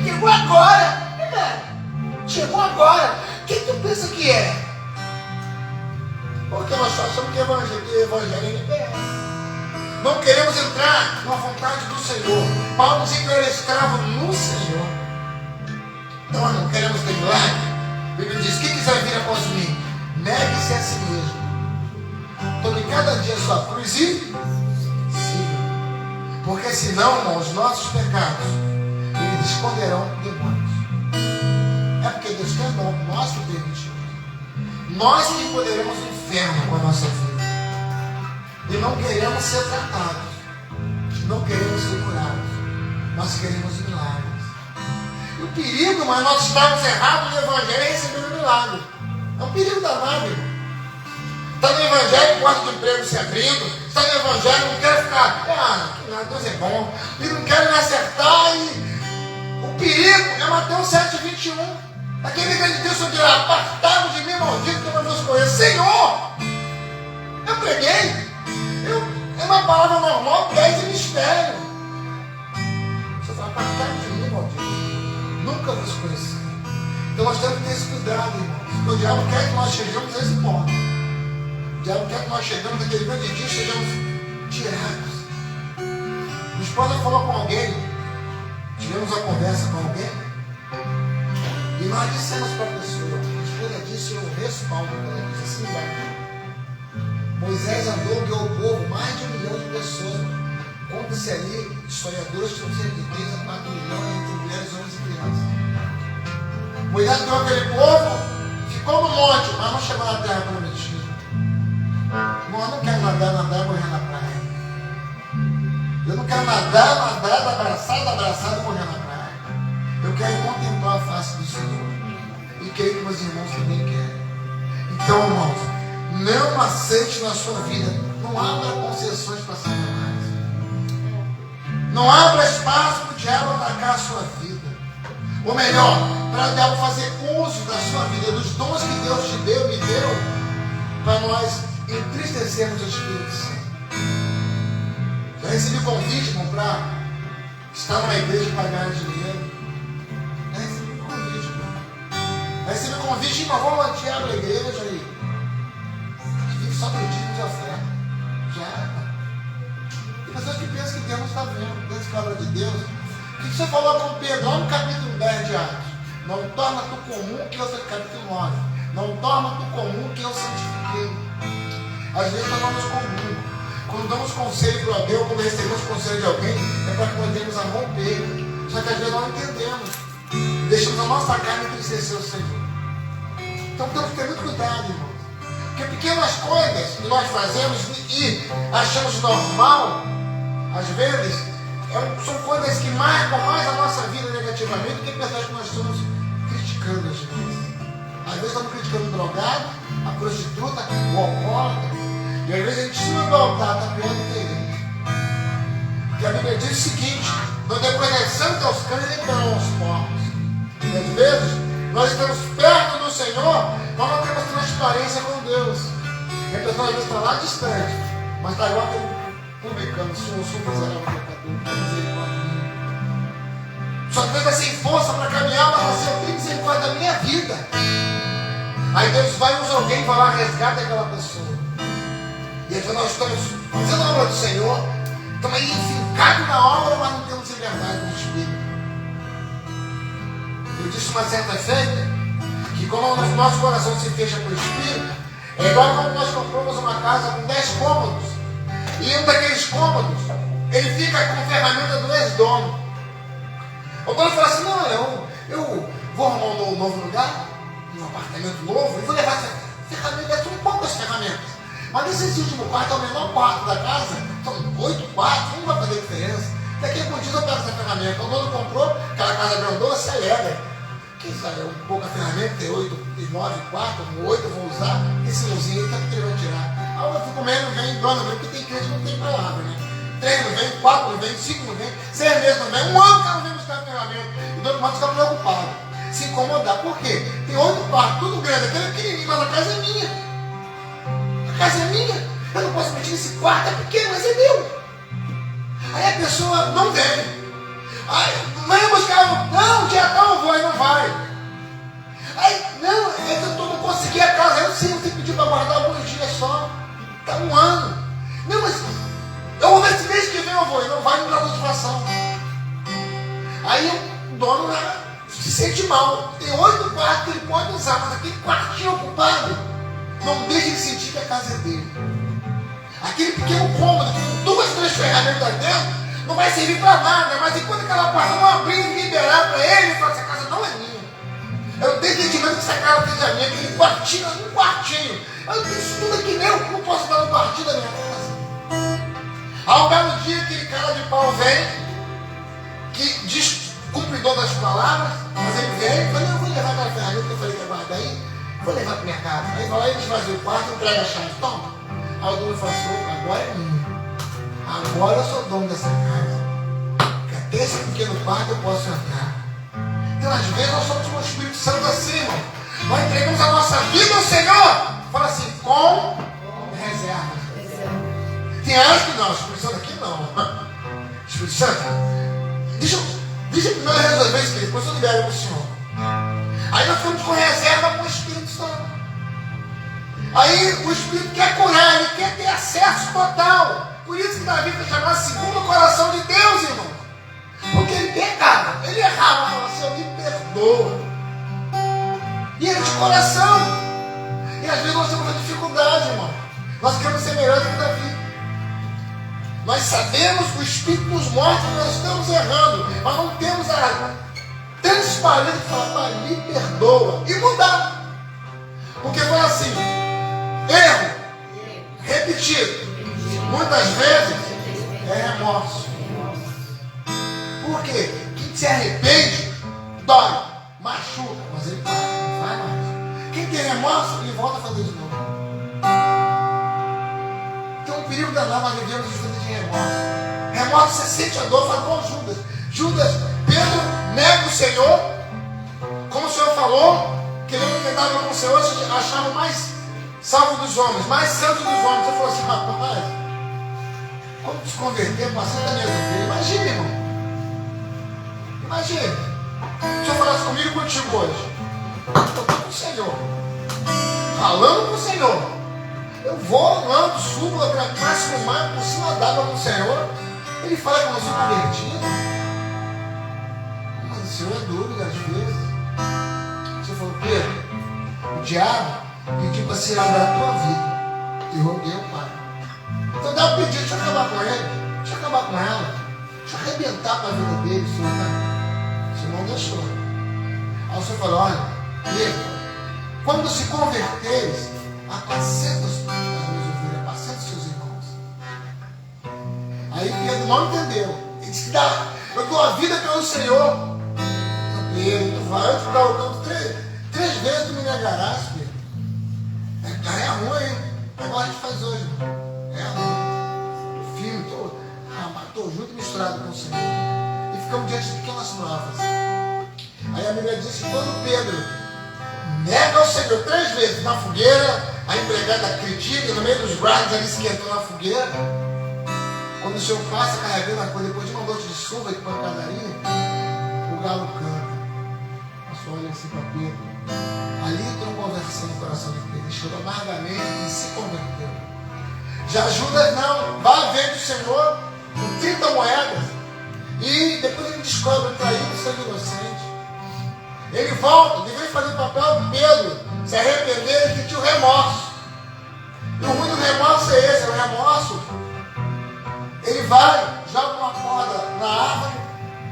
chegou agora. Chegou agora. Quem tu pensa que é? Porque nós só achamos que Evangelho é NPS. Não queremos entrar na vontade do Senhor. Paulo dizia que eu era escravo no Senhor. Então nós não queremos ter milagre. A Bíblia diz, quem quiser vir após mim, negue-se a si mesmo. Tome cada dia a sua cruz e siga. Porque senão, irmãos, os nossos pecados, eles esconderão demônios. É porque Deus quer não, nós que permitimos. Nós que poderemos o inferno com a nossa vida. E não queremos ser tratados. Não queremos ser curados. Nós queremos milagres. E o perigo, mas nós estamos errados no Evangelho é receber o milagre. É um perigo danado, irmão. Está no Evangelho, porta de emprego se abrindo. Está no Evangelho, não quer ficar. Que nada, Deus é bom. E não quer me acertar. O perigo é Mateus 7:21. Aquele que Deus dirá, apartado de mim, maldito, que eu não vos conheço. Senhor! Eu preguei. É uma palavra normal, 10 é mistério. Você fala, apartado de mim, maldito. Nunca vos conheci. Então nós temos que ter esse cuidado, irmãos. Porque o diabo quer que nós chegamos a esse ponto. O diabo quer que nós chegamos naquele grande dia, chegamos diretos. Minha esposa falou com alguém, tivemos uma conversa com alguém, e nós dissemos para a pessoa, a esposa disse, eu respaldo, ela disse assim, vai. Moisés andou, guiou o povo, mais de 1 milhão de pessoas. Conta-se ali, historiadores que são cerca de 3 a 4 milhões entre mulheres, homens e crianças. Moisés guiou aquele povo, ficou no monte, mas não chegou na terra prometida. Eu não quero nadar e morrer na praia. Eu não quero nadar, abraçado e morrer na praia. Eu quero contemplar a face do Senhor. E creio que meus irmãos também querem. Então, irmãos, não aceite na sua vida, não abra concessões para Satanás. Não abra espaço para o diabo atacar a sua vida. Ou melhor, para o diabo fazer uso da sua vida, dos dons que Deus te deu, me deu, para nós entristecermos o Espírito Santo. Já recebi convite para estar numa igreja e pagar dinheiro. Já recebi convite, irmão. Já recebi convite, irmão, vamos lá, te abre a igreja aí. Vive só perdido de oferta. Já. Tem pessoas que pensam que Deus não está vendo. Deus que obra de Deus. Você falou com Pedro, lá no capítulo 10 de Atos. Não torna tu comum que eu santifiquei. Capítulo 9. Não torna tu comum que eu santifiquei. Às vezes nós damos comum. Quando damos conselho para alguém, ou quando recebemos conselho de alguém, é para que podemos amar o Pedro. Só que às vezes nós não entendemos. Deixamos a nossa carne entristecer o Senhor. Então temos que ter muito cuidado, irmãos. Porque pequenas coisas que nós fazemos e achamos normal, às vezes, são coisas que marcam mais a nossa vida negativamente do que pessoas que nós estamos criticando, às vezes. Às vezes estamos criticando o drogado, a prostituta, o alcoólatra. E às vezes a gente se manda ao altar, está pior do que ele. Porque a Bíblia diz o seguinte: não depois santo aos cães nem para aos porcos. E às vezes nós estamos perto do Senhor, mas não temos transparência com Deus. E a pessoa às vezes está lá distante, mas está igual aquele publicano, se eu sou miserável pecador, misericórdia. Só que está sem força para caminhar, mas você tem misericórdia da minha vida. Aí Deus vai usar alguém para lá, resgata aquela pessoa. E então nós estamos fazendo a obra do Senhor, estamos aí enfincados na obra, mas não temos liberdade do Espírito. Eu disse uma certa feita que como o nosso coração se fecha para o Espírito, é igual quando nós compramos uma casa com 10 cômodos. E um daqueles cômodos, ele fica com ferramenta do ex-dono. O dono fala assim: não, eu vou arrumar um novo lugar, um apartamento novo, e vou levar essa ferramenta, é tudo poucas ferramentas. Mas nesse último quarto é o menor quarto da casa, são 8 quartos, não vai fazer diferença. Daqui a pouco eu pego essa ferramenta. O dono comprou, aquela casa grandona, se alega. Quem sabe, um pouco a ferramenta, tem 9 quartos, 8 eu vou usar, esse luzinho aí, que ele vai tirar. Aí eu fico menos, vem, dono, vem, porque tem crente que não tem palavra, né? 3 não vem, 4 não vem, 5 não vem, 6 meses não vem, um ano que não vem buscar a ferramenta. E o dono pode ficar preocupado, se incomodar. Por quê? Tem 8 quartos, tudo grande, aquele é pequenininho, mas a casa é minha. A casa é minha. Eu não posso meter nesse quarto, é pequeno, mas é meu. Aí a pessoa não vem. Aí, vem buscar, não, dia tal eu vou, aí não vai. Aí, não, é que eu não consegui a casa, eu sei, eu tenho que pedir para guardar alguns dias só. Está um ano. Não, mas eu vou ver esse mês que vem eu vou, e não vai me dar satisfação. Aí o dono se sente mal. Tem 8 quartos que ele pode usar, mas aquele quartinho ocupado não deixa ele sentir que a casa é dele. Aquele pequeno cômodo com 2, 3 ferramentas dentro não vai servir para nada, mas enquanto aquela porta não abrir e liberar para ele, ele fala: essa casa não é minha. Eu tenho entendimento que essa casa seja minha, aquele quartinho, um quartinho. Eu tenho isso tudo aqui meu, não posso dar um quartinho da minha casa. Ao belo dia, aquele cara de pau vem, que diz cumpridor das palavras, mas ele vem e fala: eu vou levar aquela ferramenta que eu falei que ia guardar aí, vou levar para minha casa. Aí vai lá, ele esvazia o quarto, entrega a chave, toma. Aí o dono fala assim: agora é minha. Agora eu sou dono dessa casa. Porque até esse pequeno quarto eu posso entrar. Então, às vezes, nós somos com o Espírito Santo assim, irmão. Nós entregamos a nossa vida ao Senhor. Fala assim: com reserva. Tem áreas que não, o Espírito Santo aqui não. Espírito Santo, deixa eu primeiro resolver isso aqui, depois eu libero para o Senhor. Aí nós ficamos com reserva com o Espírito Santo. Aí o Espírito quer curar, ele quer ter acesso total. Por isso que Davi foi chamado segundo o coração de Deus, irmão. Porque ele pecava, ele errava, falava: Senhor, me perdoa. E ele de coração. E às vezes nós temos uma dificuldade, irmão. Nós queremos ser melhores que Davi. Nós sabemos que o Espírito nos mostra que nós estamos errando, mas não temos a transparência de falar: Pai, me perdoa. E mudar. Porque foi assim: erro repetido. Muitas vezes é remorso. Por quê? Quem se arrepende, dói, machuca, mas ele para, não faz mais. Quem tem remorso, ele volta a fazer de novo. Então o perigo danado nós vivemos de vida de remorso. Remorso, você sente a dor, faz igual Judas. Pedro nega o Senhor, como o Senhor falou, que ele não tentava com o Senhor, se achava mais salvo dos homens, mais santo dos homens. Você falou assim: rapaz, quando se converter, passando da minha vida, imagina, irmão. Imagina. Se eu falasse comigo e contigo hoje, eu estou com o Senhor, falando com o Senhor, eu vou andando, subo para máximo mar, por cima d'água com o Senhor, ele fala que eu não sou convertido. o Senhor é duro às vezes. O Senhor falou, Pedro, o diabo pediu para se livrar da tua vida. E roguei ao Pai. Então dá um pedido, deixa eu acabar com ele, deixa eu acabar com ela, deixa eu arrebentar com a vida dele, o Senhor não. O Senhor não deixou. Aí o Senhor falou, olha, Pedro, quando se converteres, apacenta as minhas ovelhas, apacenta os seus irmãos. Aí Pedro não entendeu. Ele disse que eu dou a vida pelo Senhor. Pedro, tu vai, eu te dou três vezes tu me negarás, Pedro. É ruim, hein? Agora a gente faz hoje, irmão. É ruim. O filho, estou junto e misturado com o Senhor. E ficamos diante de pequenas provas. Aí a Bíblia diz que quando Pedro nega o Senhor 3 vezes na fogueira, a empregada critica, no meio dos guardas ali esquentou na fogueira. Quando o Senhor passa carregando a coisa, depois de uma noite de chuva e de pancadaria, o galo canta. Eu só olha assim para Pedro. Ali entrou conversão no coração de Pedro. Ele chorou amargamente e se converteu. Já Judas não, vai ver do Senhor com 30 moedas. E depois ele descobre que traiu o sangue inocente. Ele volta, deveria fazer o papel de Pedro, se arrepender e sentir o remorso. E o ruim do remorso é esse, é o remorso. Ele vai, joga uma corda na árvore,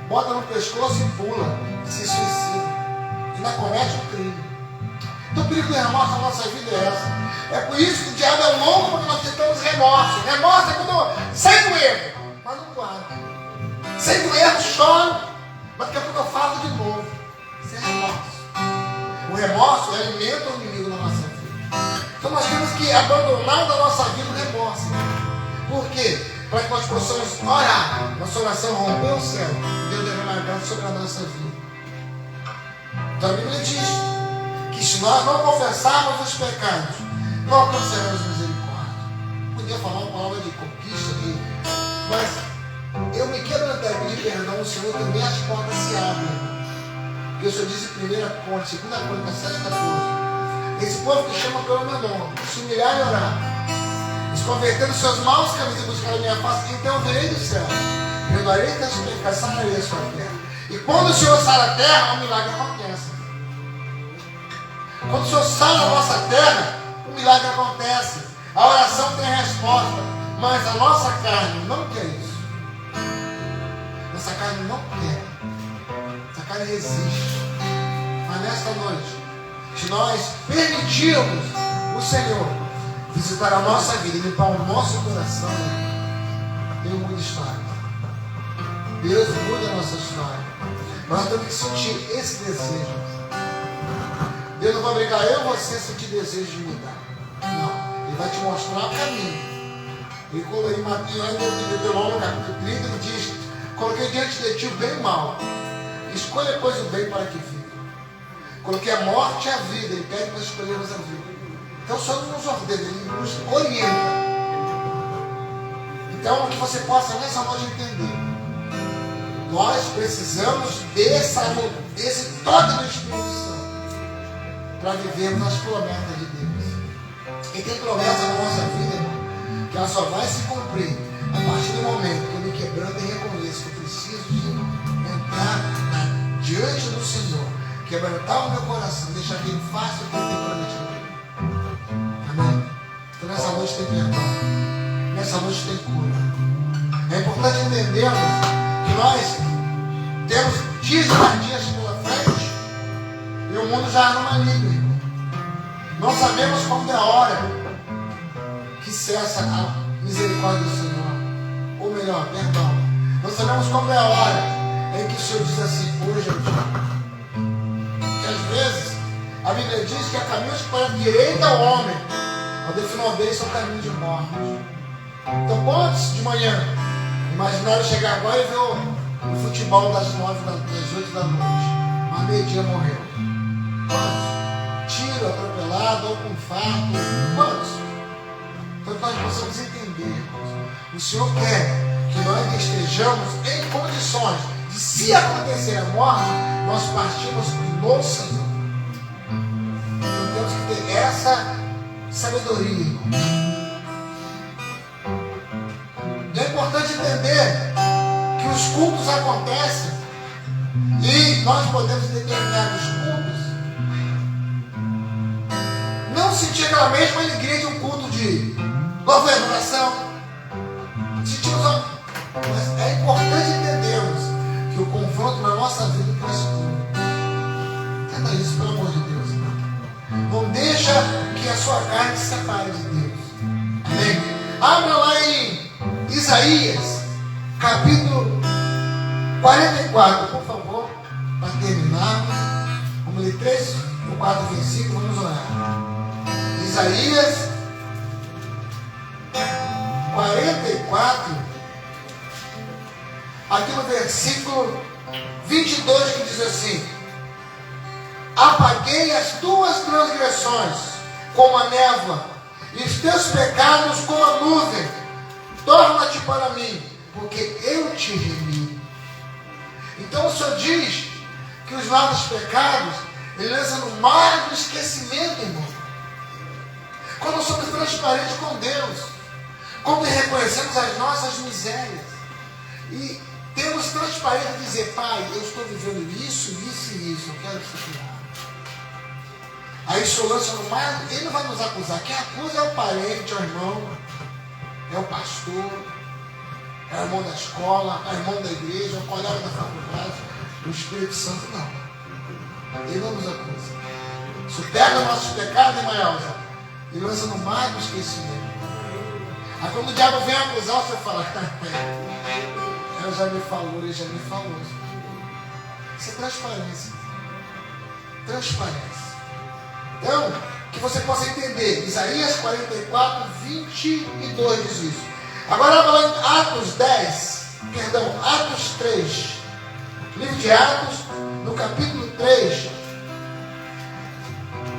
bota no pescoço e pula, e se suicida. E ainda comete um crime. Então o perigo do remorso na nossa vida é essa. É por isso que o diabo é louco, porque nós tentamos remorso. Remorso é quando sai do erro, mas não guarda. Sai do erro, choro, mas daqui a pouco eu falo de novo. Isso é remorso. O remorso alimenta o inimigo na nossa vida. Então nós temos que abandonar da nossa vida o remorso. Por quê? Para que nós possamos orar. Nossa oração rompeu o céu. Deus derrama graça sobre a nossa vida. Então a Bíblia diz que se nós não confessarmos os pecados, não alcançaremos misericórdia. Podia falar uma palavra de conquista aqui, mas eu me quebrantar e pedir perdão ao Senhor, também as portas se abrem. Porque o Senhor diz em 1 Crônica, 2 Crônica 7,14. Esse povo que chama pelo meu nome, se humilhar e orar, se converter nos seus maus caminhos e buscar a minha face, então eu virei do céu, perdoarei as suas pecados, sararei a sua terra. E quando o Senhor sara a terra, um milagre acontece. Quando o Senhor sara a nossa terra, um milagre acontece. A oração tem resposta, mas a nossa carne não quer isso. Nossa carne não quer. Nossa carne resiste. Mas nesta noite, se nós permitirmos o Senhor visitar a nossa vida e limpar o nosso coração, Deus muda a história. Deus muda a nossa história. Nós temos que sentir esse desejo. Deus não vai obrigar eu e você a sentir desejo de mudar. Não. Ele vai te mostrar o caminho. Ele colocou em Deuteronômio capítulo 30, ele diz: coloquei diante de ti o bem e o mal. Escolha, pois, o bem para que viva. Coloquei a morte e a vida. Ele pede para escolhermos a vida. Então, só nos ordena, ele nos orienta. Então, que você possa nessa noite entender. Nós precisamos desse toque do Espírito Santo para vivermos as promessas de Deus. E tem promessa na nossa vida, irmão, que ela só vai se cumprir a partir do momento que eu me quebranto e reconheço que eu preciso de entrar diante do Senhor, quebrantar o meu coração, deixar que Ele faça o que Ele tem prometido. Amém? Então nessa noite tem perdão, nessa noite tem cura. É importante entendermos que nós temos dias e dias pela frente e o mundo já é no maligno. Não sabemos quando é a hora que cessa a misericórdia do Senhor. Ou melhor, perdão. Não sabemos quando é a hora em que o Senhor diz assim: hoje é o dia. Porque às vezes a Bíblia diz que há caminhos para a direita ao homem, mas no final deles são caminhos de morte. Então quantos de manhã imaginaram chegar agora e ver o futebol das 9, das 8 da noite, mas meio-dia morreu? Quantos? Tiro, atropelado, ou com infarto? Quantos? Então nós possamos entender, irmãos. O Senhor quer que nós estejamos em condições de, se acontecer a morte, nós partimos no Senhor. Então temos que ter essa sabedoria, irmãos. É importante entender que os cultos acontecem e nós podemos em determinados cultos não sentir aquela mesma alegria de um culto de louvor e adoração. Mas é importante entendermos que o confronto na nossa vida traz tudo. Entenda isso, pelo amor de Deus, irmão. Não deixa que a sua carne se separe de Deus. Amém? Abra lá em Isaías, capítulo 44, por favor, para terminarmos. Vamos ler 3 ou 4 versículos, vamos orar. Isaías 44, aqui no versículo 22, que diz assim: apaguei as tuas transgressões como a névoa, e os teus pecados como a nuvem. Torna-te para mim, porque eu te remi. Então o Senhor diz que os nossos pecados Ele lança no mar do esquecimento, irmão. Quando somos transparentes com Deus, quando reconhecemos as nossas misérias e temos transparência de dizer: Pai, eu estou vivendo isso, isso e isso, eu quero que você tire. Aí o Senhor lança no mar, Ele não vai nos acusar. Quem acusa é o parente, é o irmão, é o pastor, é o irmão da escola, é o irmão da igreja, é o colega da faculdade. O Espírito Santo não. Ele não nos acusa. Se pega nossos pecados, irmã Elza, e lança no mar do esquecimento. Aí quando o diabo vem acusar, você fala: ele já me falou, ele já me falou. Isso é transparência. Transparência. Então, que você possa entender. Isaías 44, 22 diz isso. Agora abra lá em Atos 3. Livro de Atos, no capítulo 3.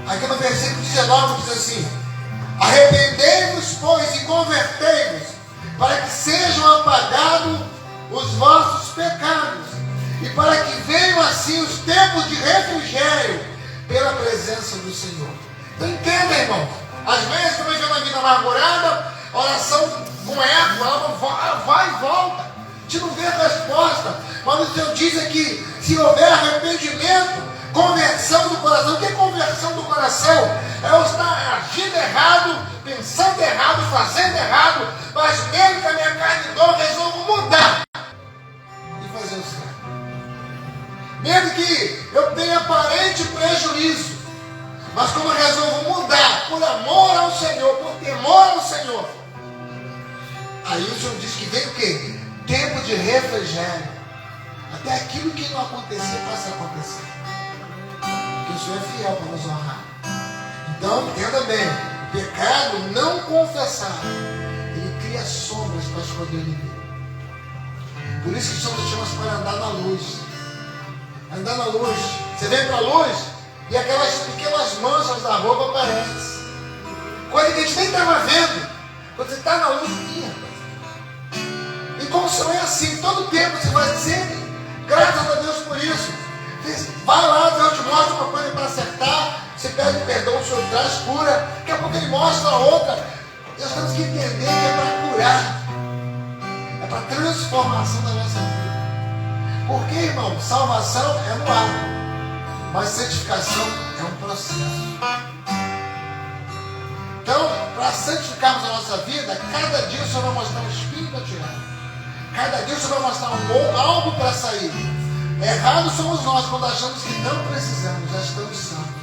Aqui no versículo 19 diz assim: arrependei-vos, pois, e convertei-vos, para que sejam apagados os vossos pecados, e para que venham assim os tempos de refrigério pela presença do Senhor. Então entenda, irmão. Às vezes, quando vivendo uma vida amargurada, a oração com eco, ela vai e volta. A gente não vê a resposta. Mas o Senhor diz aqui: se houver arrependimento, conversão do coração. O que é conversão do coração? É eu estar agindo errado, pensando errado, fazendo errado, mas mesmo que a minha carne e dor, resolvo mudar e fazer o certo. Mesmo que eu tenha aparente prejuízo, mas como eu resolvo mudar por amor ao Senhor, por temor ao Senhor, aí o Senhor diz que vem o quê? Tempo de refrigério. Até aquilo que não acontecer, passa a acontecer. Porque o Senhor é fiel para nos honrar. Então, entenda bem: o pecado não confessado, ele cria sombras para esconder ele. Por isso que somos chamados para andar na luz. Andar na luz. Você vem para a luz e aquelas pequenas manchas da roupa aparecem. Coisa que a gente nem estava vendo. Quando você está na luz, minha. E como o Senhor é assim, todo tempo você vai sempre, graças a Deus por isso. Vai lá, Deus te mostra uma coisa para acertar, você pede perdão, o Senhor traz cura, daqui a pouco Ele mostra outra. Nós temos que entender que é para curar, é para transformação da nossa vida. Porque, irmão, salvação é no ar, mas santificação é um processo. Então, para santificarmos a nossa vida, cada dia o Senhor vai mostrar um espinho para tirar. Cada dia o Senhor vai mostrar algo para sair. Errados somos nós quando achamos que não precisamos, já estamos santos.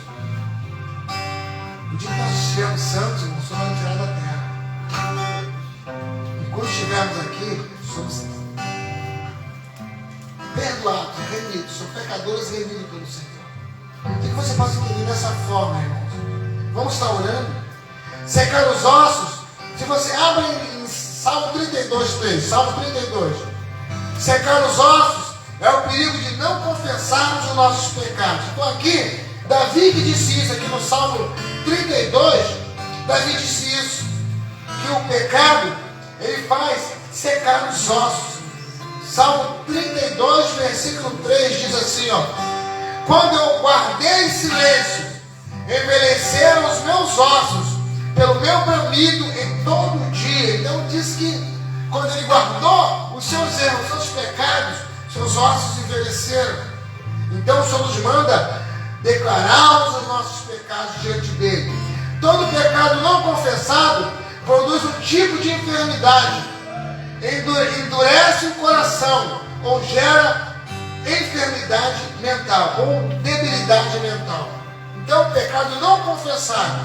O dia que nós estivermos santos, irmão, o Senhor vai tirar da terra. E quando estivermos aqui, somos perdoados, remidos, somos pecadores remidos pelo Senhor. Que você possa entender dessa forma, irmãos. Vamos estar orando. Secar os ossos. Se você abre em Salmo 32, 3, Salmo 32. Secar os ossos é o perigo de não confessarmos os nossos pecados. Então aqui, Davi que disse isso, aqui no Salmo 32, Davi disse isso, que o pecado, ele faz secar os ossos. Salmo 32, versículo 3 diz assim, ó: quando eu guardei silêncio, envelheceram os meus ossos pelo meu bramido em todo o dia. Então diz que quando ele guardou os seus erros, os seus pecados, seus ossos envelheceram. Então o Senhor nos manda declararmos os nossos pecados diante dele. Todo pecado não confessado produz um tipo de enfermidade, endurece o coração ou gera enfermidade mental ou debilidade mental. Então o pecado não confessado,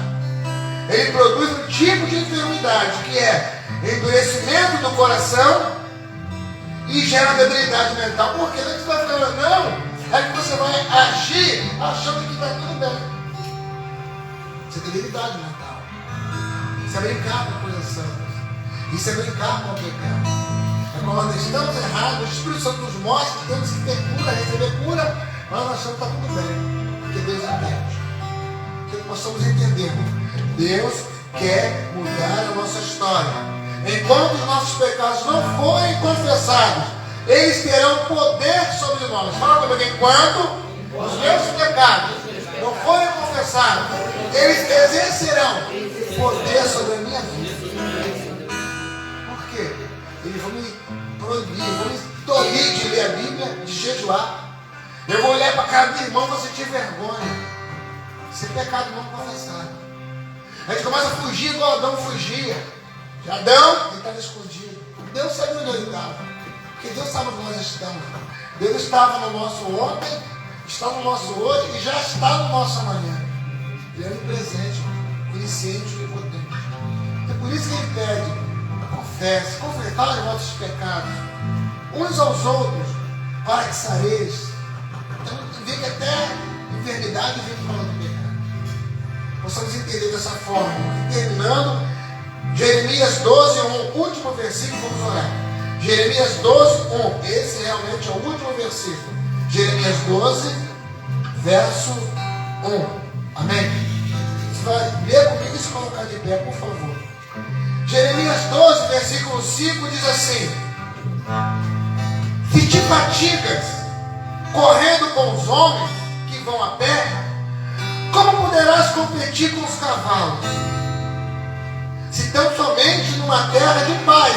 ele produz um tipo de enfermidade que é endurecimento do coração e gera debilidade mental. Porque não é que você vai falar, não, é que você vai agir achando que está tudo bem. Isso é debilidade mental. Isso é brincar com coisas santas. Isso é brincar com o pecado. É quando nós estamos errados, o Espírito Santo nos mostra que temos que ter cura, receber cura, mas nós achamos que está tudo bem. Porque Deus entende. Porque nós estamos entendendo. Deus quer mudar a nossa história. Enquanto os nossos pecados não forem confessados, eles terão poder sobre nós. Fala comigo, enquanto os meus pecados não forem confessados, eles exercerão poder sobre a minha vida. Por quê? Eles vão me proibir, vão me tolir de ler a Bíblia, de jejuar. Eu vou olhar para a cara do irmão e vou sentir vergonha. Isso é pecado não confessado. A gente começa a fugir igual Adão fugia. Adão, ele estava escondido. Deus sabia onde ele estava. Porque Deus sabe onde nós estamos. Deus estava no nosso ontem, está no nosso hoje e já está no nosso amanhã. Ele é onipresente, onisciente e onipotente. É por isso que ele pede, confesse, confessai os vossos pecados uns aos outros, para que sareis. Então, vê que até enfermidade vem falando do pecado. Possamos entender dessa forma. E terminando, Jeremias 12, 1, último versículo, vamos orar. Jeremias 12, 1. Esse realmente é o último versículo. Jeremias 12, verso 1. Amém? Você vai ler comigo e se colocar de pé, por favor. Jeremias 12, versículo 5 diz assim: se te fatigas correndo com os homens que vão a pé, como poderás competir com os cavalos? Se tão somente numa terra de paz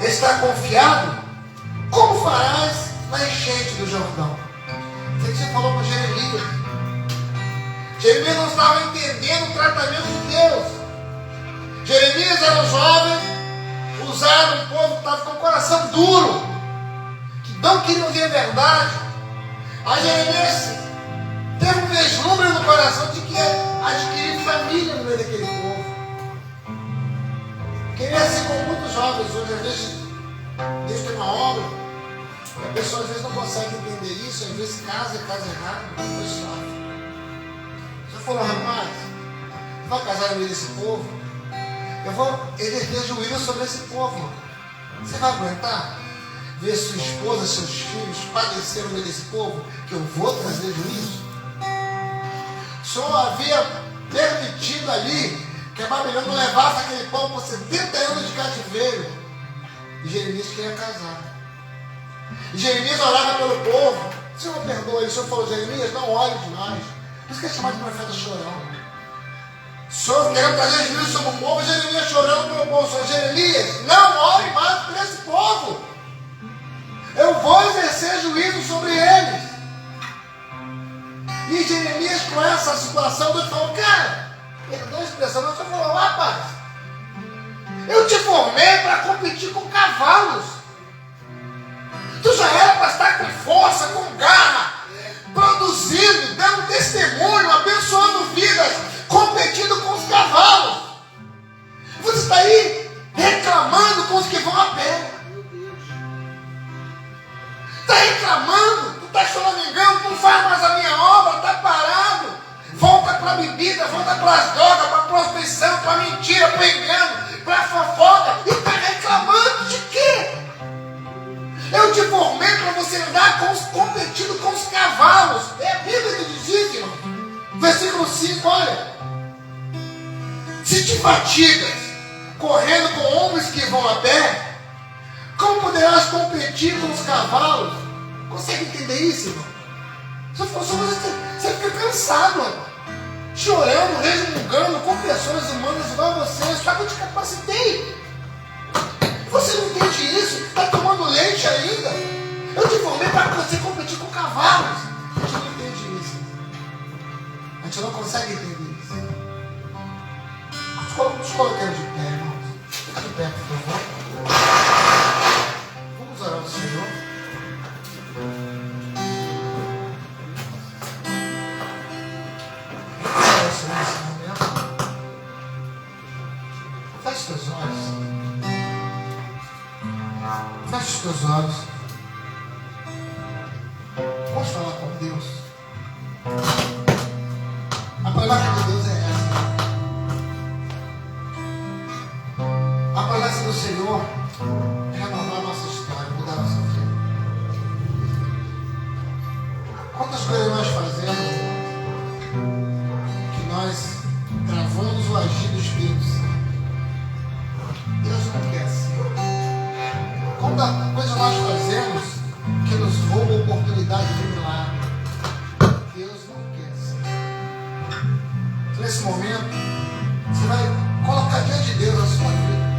está confiado, como farás na enchente do Jordão? Isso que você falou com Jeremias. Jeremias não estava entendendo o tratamento de Deus. Jeremias era um jovem, usado, um povo que estava com o coração duro, que não queria ouvir a verdade. Aí Jeremias teve um vislumbre no coração de que adquirir família no meio daquele povo. Queria assim como muitos jovens hoje, às vezes Deus tem uma obra, e a pessoa às vezes não consegue entender isso, às vezes casa errado, depois sofre. Você falou, rapaz, vai casar no meio desse povo? Eu vou exercer juízo sobre esse povo. Você vai aguentar ver sua esposa, seus filhos padecer no meio desse povo? Que eu vou trazer juízo? O Senhor havia permitido ali que a Babilônia levasse aquele povo por 70 anos de cativeiro. E Jeremias queria casar. E Jeremias orava pelo povo. O Senhor perdoa ele. O Senhor falou, Jeremias, não ore demais. Por isso que é chamado de profeta chorão. O Senhor querendo trazer juízo sobre o povo, Jeremias chorando pelo povo. O Senhor, Jeremias, não ore mais por esse povo. Eu vou exercer juízo sobre eles. E Jeremias, com essa situação, Deus falou, cara, perdoa a expressão, mas o Senhor falou, rapaz, eu te formei para competir com cavalos. Tu já era para estar com força, com garra, produzindo, dando testemunho, abençoando vidas, competindo com os cavalos. Você está aí reclamando com os que vão a pé. Está reclamando, tu está choramingando, tu não faz mais a minha obra, está parado. Volta para a bebida, volta para as drogas, para a prostituição, para a mentira, para o engano, para a fofoca. E está reclamando de quê? Eu te formei para você andar competindo com os cavalos. É a Bíblia que diz isso, irmão. Versículo 5, olha. Se te fatigas correndo com homens que vão a pé, como poderás competir com os cavalos? Consegue entender isso, irmão? Você fica cansado, irmão. Chorando, resmungando com pessoas humanas igual a você. Só que eu te capacitei. Você não entende isso? Está tomando leite ainda? Eu te formei para você competir com cavalos. Vamos colocando de pé, irmãos. Fica de pé, por favor. Vamos orar ao Senhor. Feche teus olhos. Feche os teus olhos. Vamos falar com Deus. A palavra de Deus é essa. A palavra do Senhor é renovar a nossa história, mudar a nossa vida. Quantas coisas nós fazemos, que nós travamos o agir do Espírito Santo? Deus não quer assim. Quantas coisas nós fazemos que nos rouba a oportunidade de milagre? Deus não quer assim. Nesse momento, você vai colocar diante de Deus a sua vida.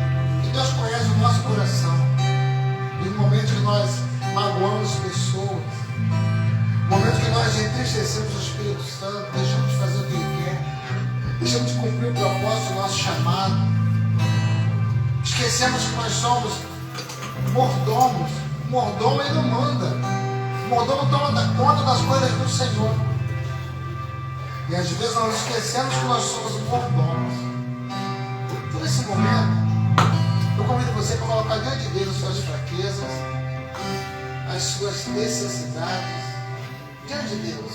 Que Deus conhece o nosso coração. E no momento que nós magoamos pessoas, no momento que nós entristecemos o Espírito Santo, deixamos de fazer o que Ele quer, deixamos de cumprir o propósito do nosso chamado, esquecemos que nós somos mordomos. O mordomo, ele não manda. O mordomo toma conta das coisas do Senhor. E às vezes nós esquecemos que nós somos mordomos. Então, nesse momento, eu convido você para colocar diante de Deus as suas fraquezas, as suas necessidades. Diante de Deus.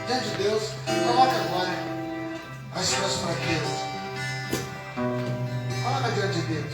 Diante de Deus, coloque agora as suas fraquezas. Coloca diante de Deus.